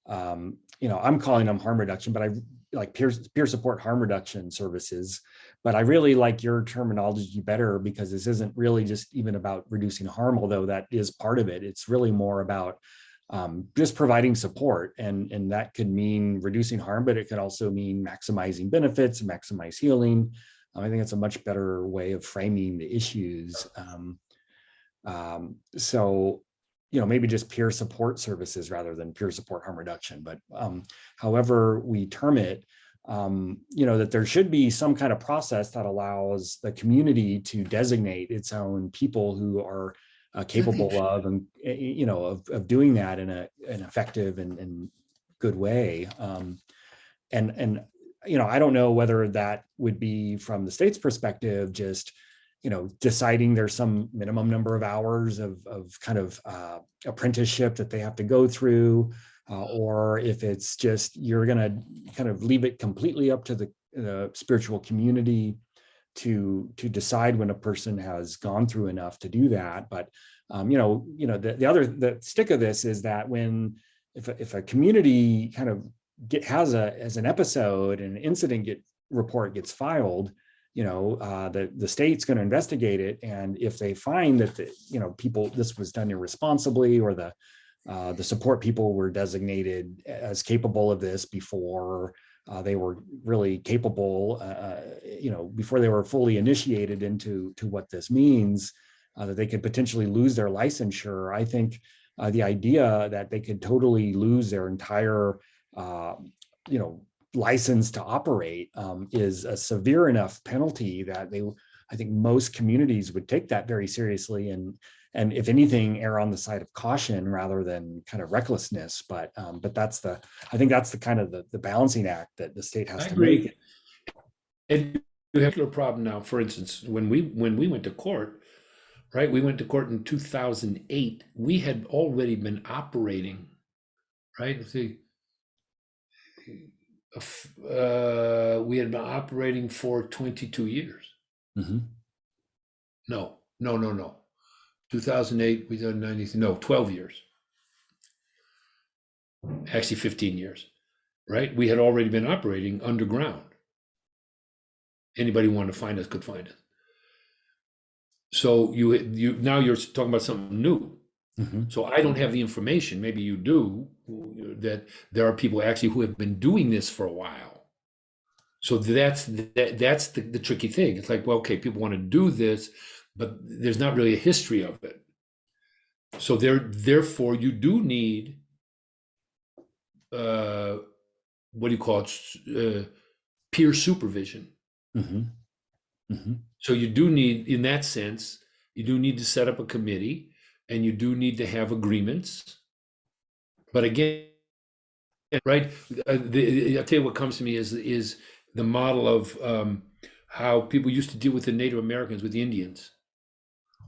I'm calling them harm reduction, but I like peer support harm reduction services. But I really like your terminology better, because this isn't really just even about reducing harm, although that is part of it. It's really more about just providing support, and that could mean reducing harm, but it could also mean maximizing benefits and maximize healing. I think it's a much better way of framing the issues. So, maybe just peer support services rather than peer support harm reduction. But however we term it, that there should be some kind of process that allows the community to designate its own people who are capable of, and of doing that in an effective and good way. And I don't know whether that would be, from the state's perspective, just deciding there's some minimum number of hours of kind of apprenticeship that they have to go through, or if it's just you're going to kind of leave it completely up to the spiritual community to decide when a person has gone through enough to do that. But the stick of this is that if a community kind of has an episode and an incident report gets filed, the state's going to investigate it, and if they find that this was done irresponsibly, or the support people were designated as capable of this before they were really capable, before they were fully initiated into what this means, that they could potentially lose their licensure. I think the idea that they could totally lose their entire, license to operate is a severe enough penalty that I think most communities would take that very seriously, and if anything, err on the side of caution rather than kind of recklessness. But I think that's the kind of the balancing act that the state has I to make. agree. And you have a problem now. For instance, when we went to court, right? We went to court in 2008. We had already been operating, right? Let's see. We had been operating for 22 years. Mm-hmm. No. 2008, we done 90, no, 12 years, actually 15 years, right? We had already been operating underground. Anybody who wanted to find us could find us. So you now you're talking about something new. Mhm. So I don't have the information. Maybe you do, that there are people actually who have been doing this for a while. So that's the tricky thing. It's like, well, okay, people want to do this, but there's not really a history of it. So therefore, you do need uh, what do you call it? Peer supervision. Mhm. Mhm. So you do need, in that sense, you do need to set up a committee, and you do need to have agreements. But again, right? I'll tell you what comes to me is the model of how people used to deal with the Native Americans, with the Indians,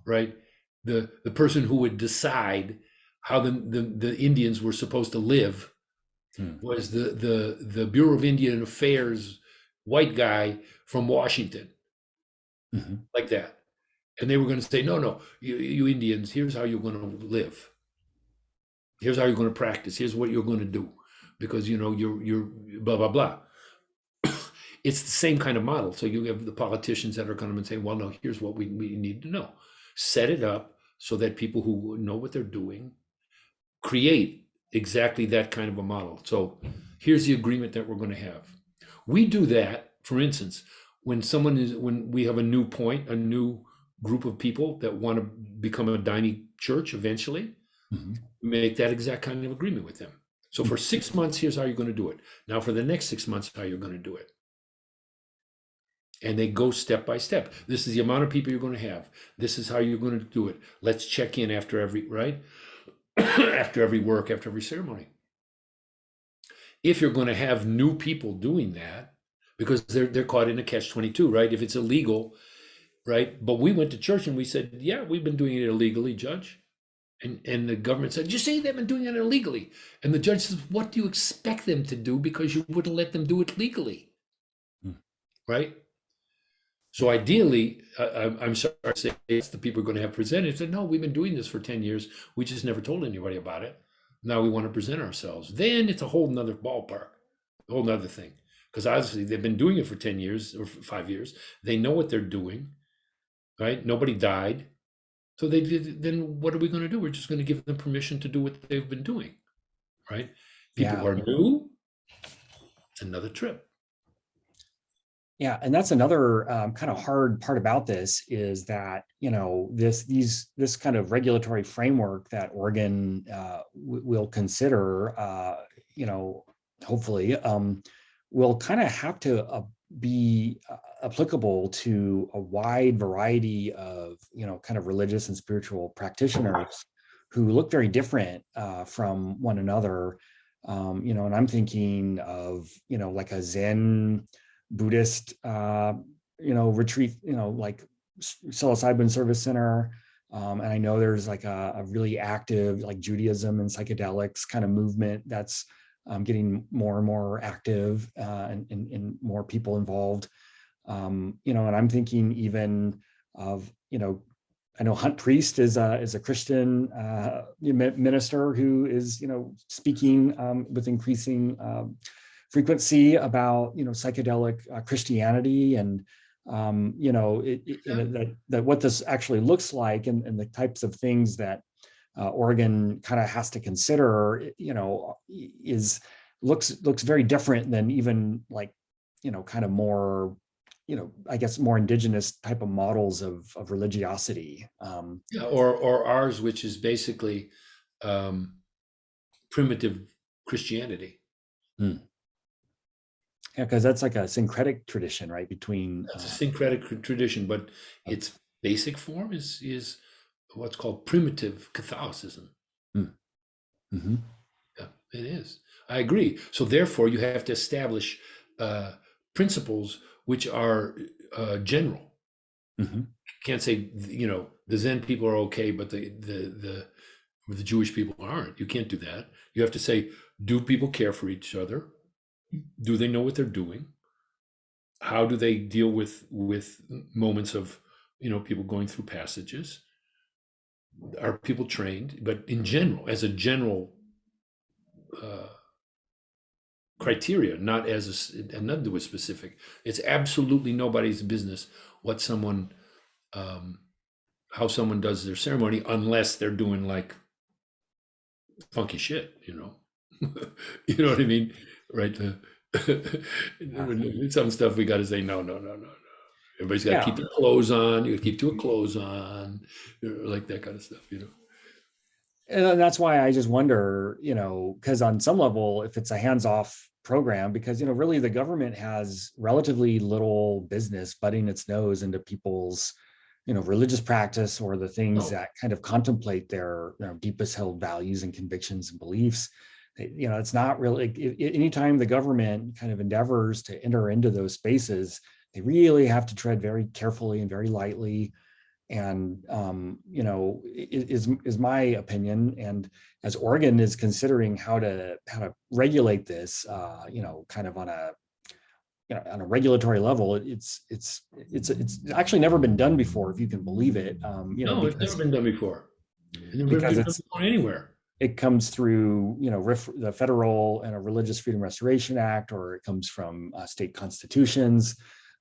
right? The person who would decide how the Indians were supposed to live Mm. was the Bureau of Indian Affairs white guy from Washington, Mhm. like that. And they were going to say, no, no, you Indians, here's how you're going to live. Here's how you're going to practice. Here's what you're going to do, because you're blah blah blah. It's the same kind of model. So you have the politicians that are coming and saying, well, no, here's what we need to know. Set it up so that people who know what they're doing create exactly that kind of a model. So here's the agreement that we're going to have. We do that, for instance, when we have a new point, a new group of people that want to become a Daime church eventually, Mhm. make that exact kind of agreement with them. So for 6 months, here's how you're going to do it. Now for the next 6 months, how you're going to do it. And they go step by step. This is the amount of people you're going to have. This is how you're going to do it. Let's check in after every, right? After every work, after every ceremony. If you're going to have new people doing that, because they're caught in a catch-22, right? If it's illegal, right? But we went to church and we said, yeah, we've been doing it illegally, Judge. And the government said, you see, they've been doing it illegally. And the judge says, what do you expect them to do, because you wouldn't let them do it legally, Mm. right? So ideally, I'm sorry to say, it's the people are going to have presented. Said, no, we've been doing this for 10 years. We just never told anybody about it. Now we want to present ourselves. Then it's a whole nother ballpark, a whole nother thing. Because obviously they've been doing it for 10 years or 5 years. They know what they're doing, right? Nobody died. So they did, then what are we going to do? We're just going to give them permission to do what they've been doing, right? People who Yeah. are new, it's another trip. Yeah, and that's another kind of hard part about this, is that this kind of regulatory framework that Oregon will consider, hopefully, will kind of have to be applicable to a wide variety of kind of religious and spiritual practitioners who look very different from one another. And I'm thinking of like a Zen Buddhist, retreat, like psilocybin service center. And I know there's like a really active like Judaism and psychedelics kind of movement that's getting more and more active, and more people involved. And I'm thinking even of, I know Hunt Priest is a Christian minister who is speaking with increasing frequency about psychedelic Christianity, and Yeah. that what this actually looks like, and the types of things that Oregon kind of has to consider, is looks very different than even like kind of more I guess more indigenous type of models of religiosity. Yeah, or ours, which is basically um, primitive Christianity. Hmm. Yeah, because that's like a syncretic tradition, right? Between That's a syncretic tradition, but its basic form is what's called primitive Catholicism. mm, mhm, Yeah, it is. I agree. So therefore, you have to establish uh, principles which are general. mhm, Can't say the Zen people are okay, but the Jewish people aren't. You can't do that. You have to say, do people care for each other? Do they know what they're doing? How do they deal with moments of people going through passages? are people trained? But in general, as a general uh, criteria, not as and nothing to do with specific. It's absolutely nobody's business what someone, um, how someone does their ceremony, unless they're doing like funky shit, you know. You know what I mean, right? Yeah. Some stuff we got to say no, no, no, no, no. Everybody's got to Yeah. keep their clothes on. You got to keep your clothes on, like that kind of stuff, you know. And that's why I just wonder, because on some level, if it's a hands-off program, because really the government has relatively little business butting its nose into people's, religious practice or the things No, that kind of contemplate their, deepest held values and convictions and beliefs. It's not really anytime the government kind of endeavors to enter into those spaces, they really have to tread very carefully and very lightly, and is my opinion. And as Oregon is considering how to regulate this, kind of on a regulatory level, it's actually never been done before, if you can believe it. no, it's never been done before. It's never Because been done before anywhere. it comes through the federal and a Religious Freedom Restoration Act, or it comes from state constitutions.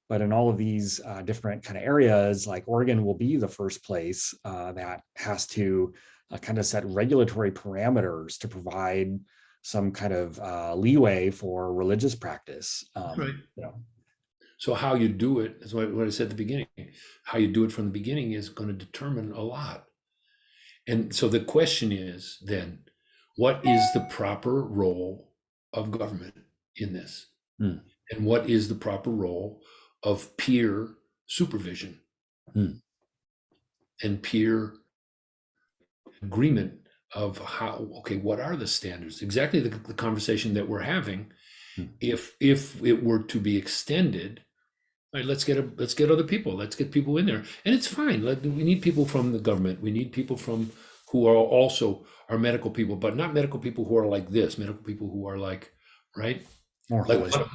But in all of these different kind of areas, like Oregon will be the first place that has to kind of set regulatory parameters to provide some kind of leeway for religious practice. Right. You know, So how you do it is what I said at the beginning. How you do it from the beginning is going to determine a lot. And so the question is then, what is the proper role of government in this? hmm, And what is the proper role of peer supervision hmm, and peer agreement of how, okay, what are the standards? Exactly the conversation that we're having. hmm, If it were to be extended, all right, let's get other people. Let's get people in there, and it's fine. We need people from the government. We need people from who are also our medical people, but not medical people who are like this. Medical people who are like, right, more like holistic.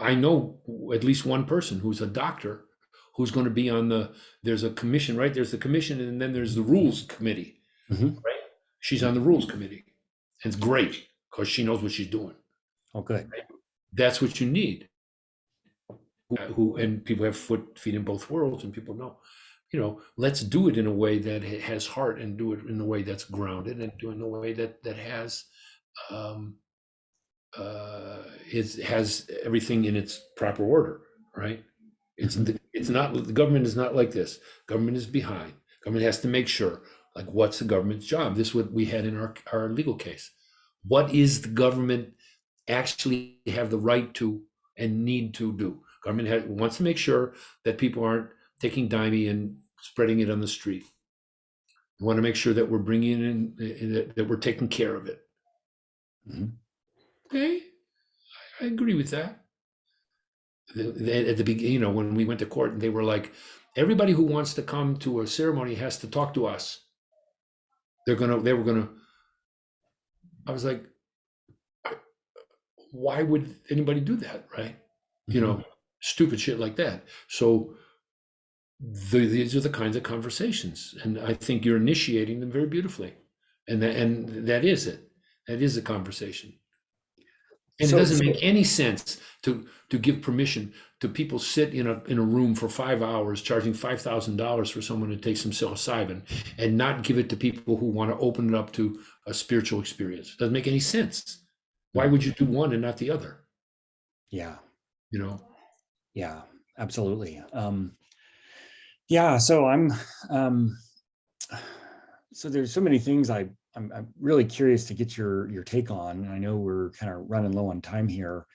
I know at least one person who's a doctor who's going to be on the. There's a commission, right? There's the commission, and then there's the rules committee, Mhm. right? She's on the rules committee, and it's great because she knows what she's doing. Oh, good. That's what you need. Who and people have feet in both worlds, and people know, let's do it in a way that has heart, and do it in a way that's grounded, and do it in a way that has um has everything in its proper order, right? Mhm. It's not, the government is not like this. Government is behind. Government has to make sure, like, what's the government's job? This is what we had in our legal case. What is the government actually have the right to and need to do? Wants to make sure that people aren't taking Daime and spreading it on the street. We want to make sure that we're bringing that we're taking care of it. Mhm. Okay, I agree with that. At the beginning, when we went to court, they were like, everybody who wants to come to a ceremony has to talk to us. They were gonna. I was like, why would anybody do that, right? You Mhm. know, stupid shit like that. So these are the kinds of conversations, and I think you're initiating them very beautifully, and that is it. That is a conversation. And it So, doesn't make any sense to give permission to people sit in a room for 5 hours, charging $5,000 for someone to take some psilocybin, and not give it to people who want to open it up to a spiritual experience. It doesn't make any sense. Why mm, would you do one and not the other? yeah, You know, yeah, absolutely. Yeah, so um, so there's so many things I'm really curious to get your take on. I know we're kind of running low on time here.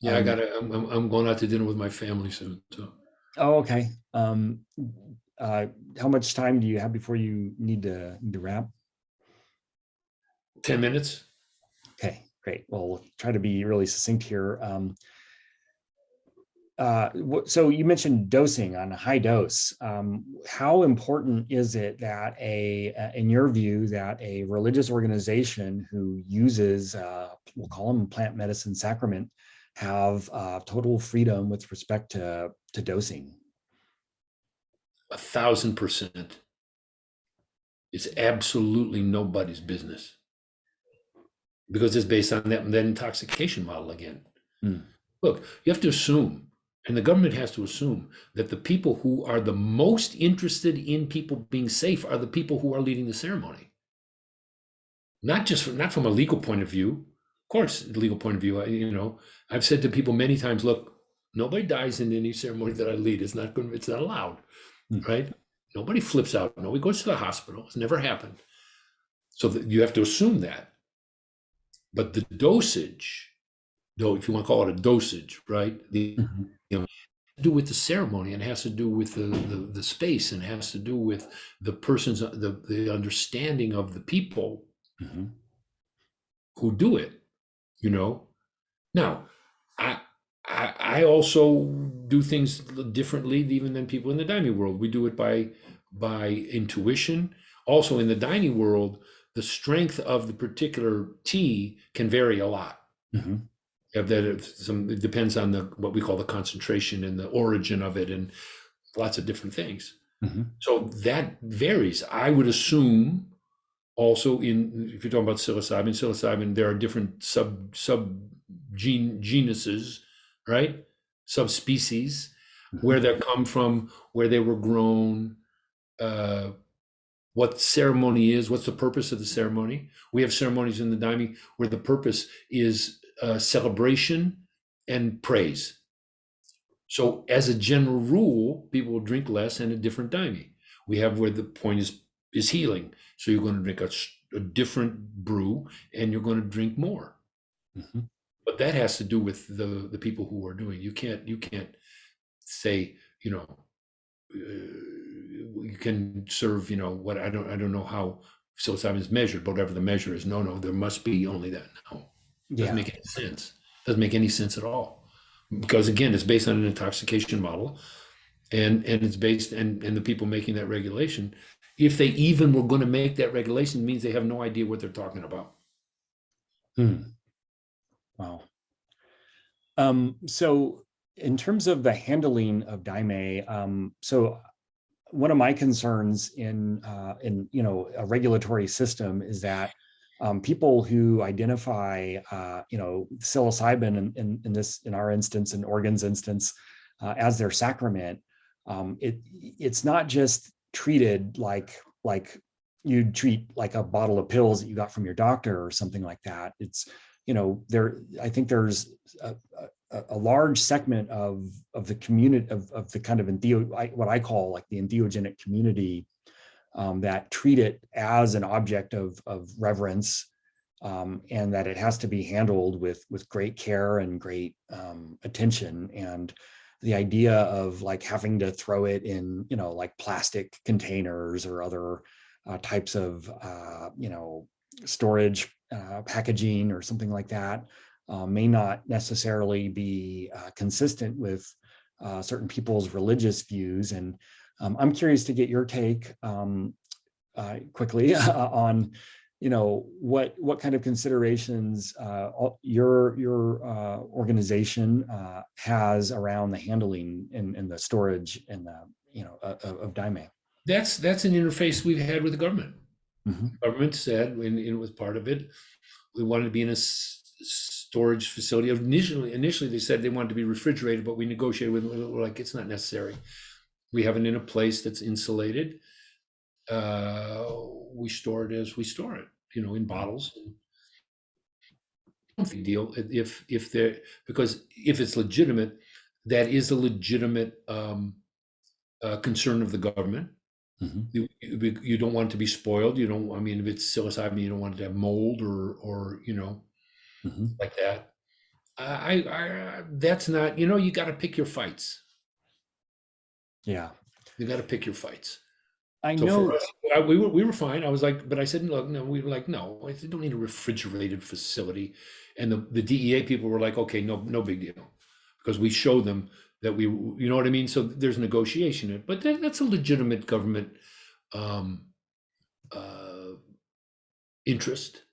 yeah, Um, I'm going out to dinner with my family soon. So oh, okay. Uh, how much time do you have before you need to wrap? 10 minutes. Okay, great. Well, we'll try to be really succinct here. So you mentioned dosing on a high dose. How important is it that in your view, that a religious organization who uses, we'll call them plant medicine sacrament, have total freedom with respect to dosing? 1,000%. It's absolutely nobody's business because it's based on that intoxication model again. Mm. Look, you have to assume, and the government has to assume, that the people who are the most interested in people being safe are the people who are leading the ceremony. Not from a legal point of view. Of course, legal point of view, I've said to people many times, look, nobody dies in any ceremony that I lead. It's not allowed, Mm. right? Nobody flips out. Nobody goes to the hospital. It's never happened. So that you have to assume that. But the dosage, though, if you want to call it a dosage, right? Mhm. To do with the ceremony, and it has to do with the space, and it has to do with the person's the understanding of the people Mhm. who do it. You know, now I I also do things differently even than people in the dining world. We do it by intuition. Also in the dining world, the strength of the particular tea can vary a lot. Mhm. It depends on the what we call the concentration and the origin of it, and lots of different things. Mhm. So that varies. I would assume also if you're talking about psilocybin, there are different genuses, right? Subspecies, where Mhm. they come from, where they were grown, uh, what ceremony is, what's the purpose of the ceremony. We have ceremonies in the Daime where the purpose is celebration and praise. So, as a general rule, people will drink less and a different daime. We have where the point is healing. So you're going to drink a different brew, and you're going to drink more. Mhm. But that has to do with the people who are doing. You can't say you can serve what I don't know how psilocybin is measured, but whatever the measure is. No, there must be only that. No, doesn't Yeah. make any sense. Doesn't make any sense at all because again, it's based on an intoxication model and it's based and the people making that regulation, if they even were going to make that regulation, means they have no idea what they're talking about. Hmm. Wow. So in terms of the handling of Daime, so one of my concerns in a regulatory system is that people who identify psilocybin in our instance, in Oregon's instance, as their sacrament, it's not just treated like you'd treat like a bottle of pills that you got from your doctor or something like that. It's there. I think there's a large segment of the community of the kind of what I call like the entheogenic community that treat it as an object of reverence, and that it has to be handled with great care and great attention. And the idea of like having to throw it in like plastic containers or other types of storage packaging or something like that may not necessarily be consistent with certain people's religious views. And I'm curious to get your take quickly on what kind of considerations your organization has around the handling and the storage and the of Daime. That's an interface we've had with the government. Mm-hmm. Government said, and it was part of it, we wanted to be in a storage facility. Initially they said they wanted to be refrigerated, but we negotiated with them. We're like, it's not necessary. We have it in a place that's insulated. We store it as we store it, in bottles. Big deal if they're because if it's legitimate, that is a legitimate concern of the government. Mm-hmm. You don't want it to be spoiled. You don't. I mean, if it's psilocybin, you don't want it to have mold or Mm-hmm. like that. That's not. You got to pick your fights. Yeah, You got to pick your fights. I So for know. us, we were fine. I was like, but I said, look, no, we were like, no, I don't need a refrigerated facility. And the DEA people were like, okay, no big deal, because we showed them that you know what I mean. So there's negotiation, but that's a legitimate government um, uh, interest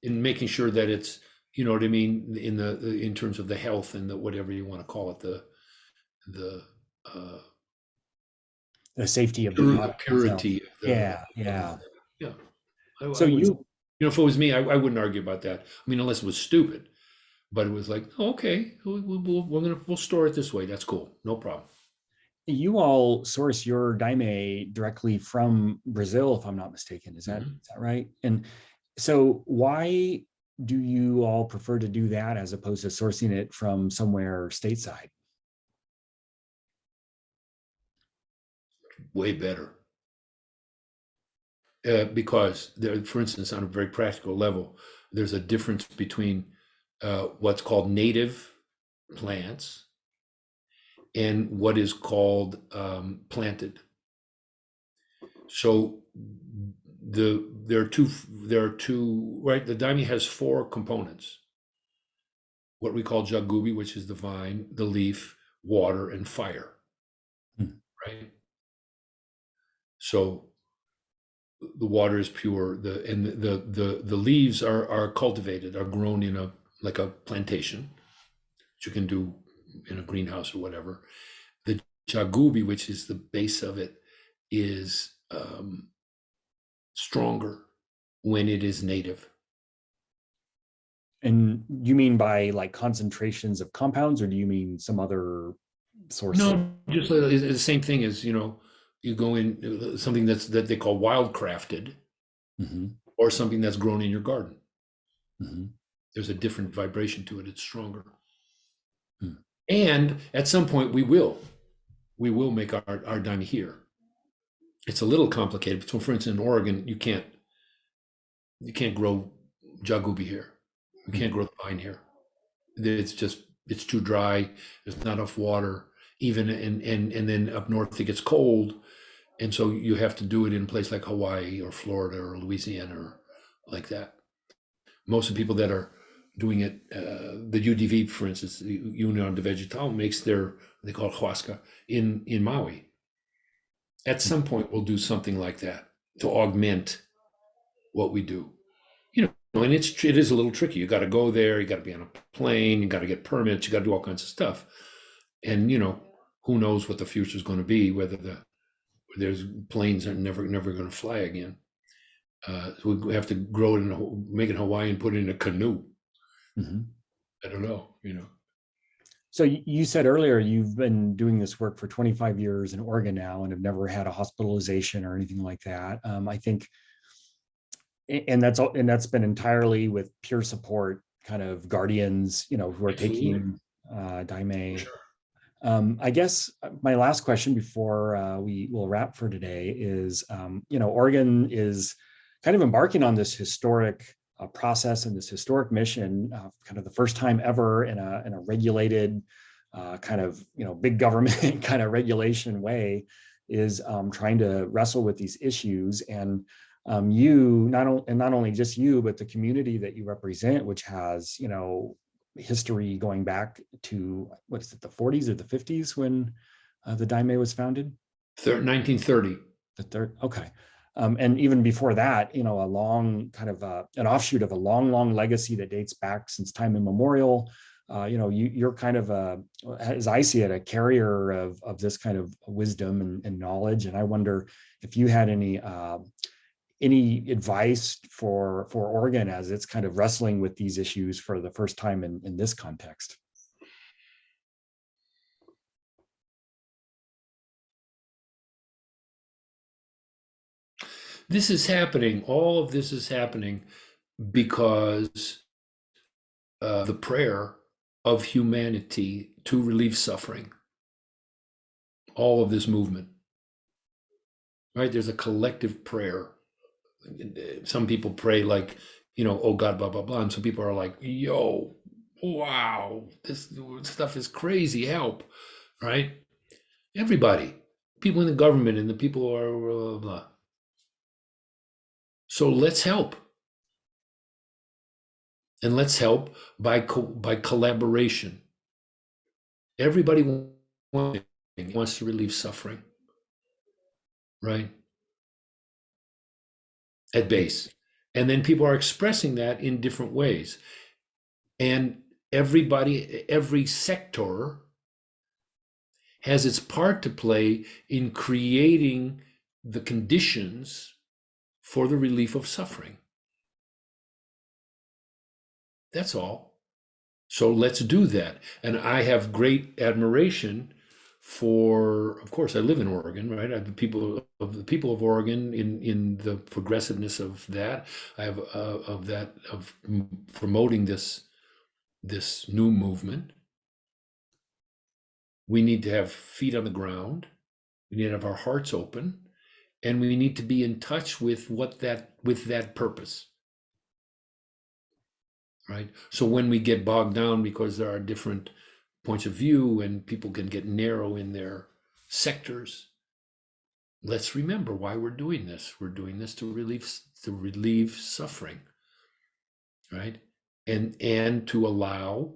in making sure that it's, you know what I mean, in terms of the health and the whatever you want to call it, the uh, The safety of the product itself. purity of the Yeah, yeah. Yeah. So I would, you if it was me, I wouldn't argue about that. I mean, unless it was stupid, but it was like, oh, okay, we'll store it this way. That's cool. No problem. you all source your daime directly from Brazil, if I'm not mistaken. Mhm. Is that right? And so why do you all prefer to do that as opposed to sourcing it from somewhere stateside? Way better. Because there, for instance, on a very practical level, there's a difference between what's called native plants and what is called planted. So there are two, right? The daime has four components: what we call jagubi, which is the vine, the leaf, water, and fire. Hmm. Right. So the water is pure. The leaves are cultivated, are grown in a like a plantation, which you can do in a greenhouse or whatever. The jagubi, which is the base of it, is stronger when it is native. And you mean by like concentrations of compounds, or do you mean some other source of? No, just the same thing as you go in something that they call wildcrafted, Mhm, or something that's grown in your garden. mhm, There's a different vibration to it. It's stronger. mm, And at some point we will make our daime here. It's a little complicated. So for instance, in Oregon, you can't grow jagubi here. You mm. can't grow the vine here. It's too dry. There's not enough water. Even and then up north it gets cold, and so you have to do it in a place like Hawaii or Florida or Louisiana or like that. Most of the people that are doing it, the UDV, for instance, the Union de Vegetal, makes they call it huasca in Maui. At some point, we'll do something like that to augment what we do. And it is a little tricky. You got to go there. You got to be on a plane. You got to get permits. You got to do all kinds of stuff. And who knows what the future is going to be? Whether there's planes are never going to fly again. So we have to grow it make it Hawaiian, put it in a canoe. Mhm. I don't know. So you said earlier you've been doing this work for 25 years in Oregon now and have never had a hospitalization or anything like that. I think, and that's been entirely with peer support, kind of guardians, who are Absolutely. taking For daime. sure. I guess my last question before we will wrap for today is, Oregon is kind of embarking on this historic process and this historic mission, kind of the first time ever in a regulated kind of big government kind of regulation way, is trying to wrestle with these issues. And you not only just you, but the community that you represent, which has history going back to, what is it, the 40s or the 50s when the Daime was founded? 1930. The third, okay. And even before that, a long kind of an offshoot of a long legacy that dates back since time immemorial. You're kind of as I see it, a carrier of this kind of wisdom and knowledge. And I wonder if you had any advice for Oregon as it's kind of wrestling with these issues for the first time in this context. This is happening. All of this is happening because the prayer of humanity to relieve suffering. All of this movement, right? There's a collective prayer. Some people pray like, oh God, blah, blah, blah. And some people are like, yo, wow, this stuff is crazy. Help, right? Everybody, people in the government and the people who are blah, blah, blah. So let's help. And let's help by collaboration. Everybody wants to relieve suffering, right? At base. And then people are expressing that in different ways. And every sector has its part to play in creating the conditions for the relief of suffering. That's all. So let's do that. And I have great admiration for, of course, I live in Oregon, right? I have the people of Oregon in the progressiveness of that. I have of promoting this new movement. We need to have feet on the ground. We need to have our hearts open, and we need to be in touch with that purpose. Right? So when we get bogged down because there are different points of view and people can get narrow in their sectors, let's remember why we're doing this. We're doing this to relieve suffering, right? And to allow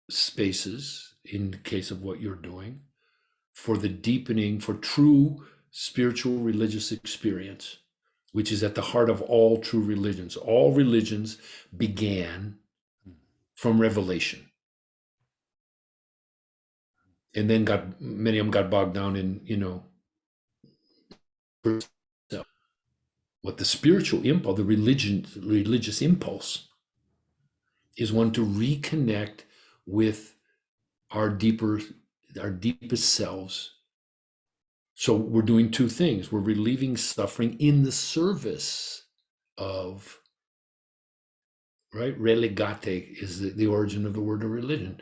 spaces, in the case of what you're doing, for the deepening, for true spiritual religious experience, which is at the heart of all true religions. All religions began from revelation. And then many of them got bogged down in, what the spiritual impulse, the religious impulse, is one to reconnect with our deepest selves. So we're doing two things. We're relieving suffering in the service of, right? Relegate is the origin of the word of religion,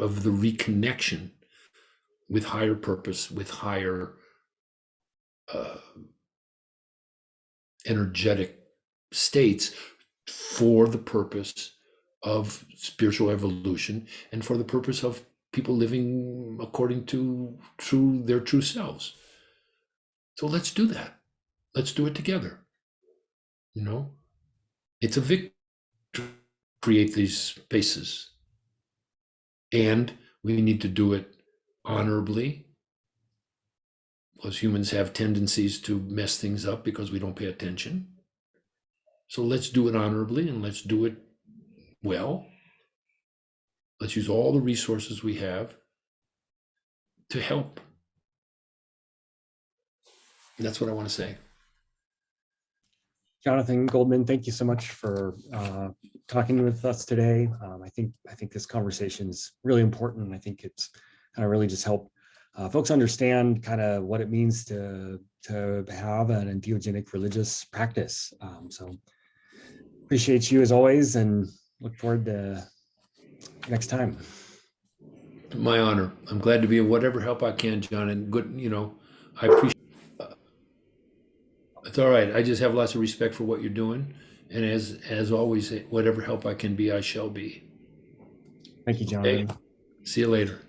of the reconnection with higher purpose, with higher energetic states, for the purpose of spiritual evolution and for the purpose of people living according to their true selves. So let's do that. Let's do it together. It's a victory to create these spaces. And we need to do it honorably, because humans have tendencies to mess things up because we don't pay attention. So let's do it honorably, and let's do it well. Let's use all the resources we have to help. And that's what I want to say. Jonathan Goldman, thank you so much for talking with us today. I think this conversation is really important. I think it's kind of really just help folks understand kind of what it means to have an entheogenic religious practice. So appreciate you as always, and look forward to next time. My honor. I'm glad to be of whatever help I can, John. And good, I appreciate. It's all right. I just have lots of respect for what you're doing, and as always, whatever help I can be, I shall be. Thank you, Jonathan. Okay. See you later.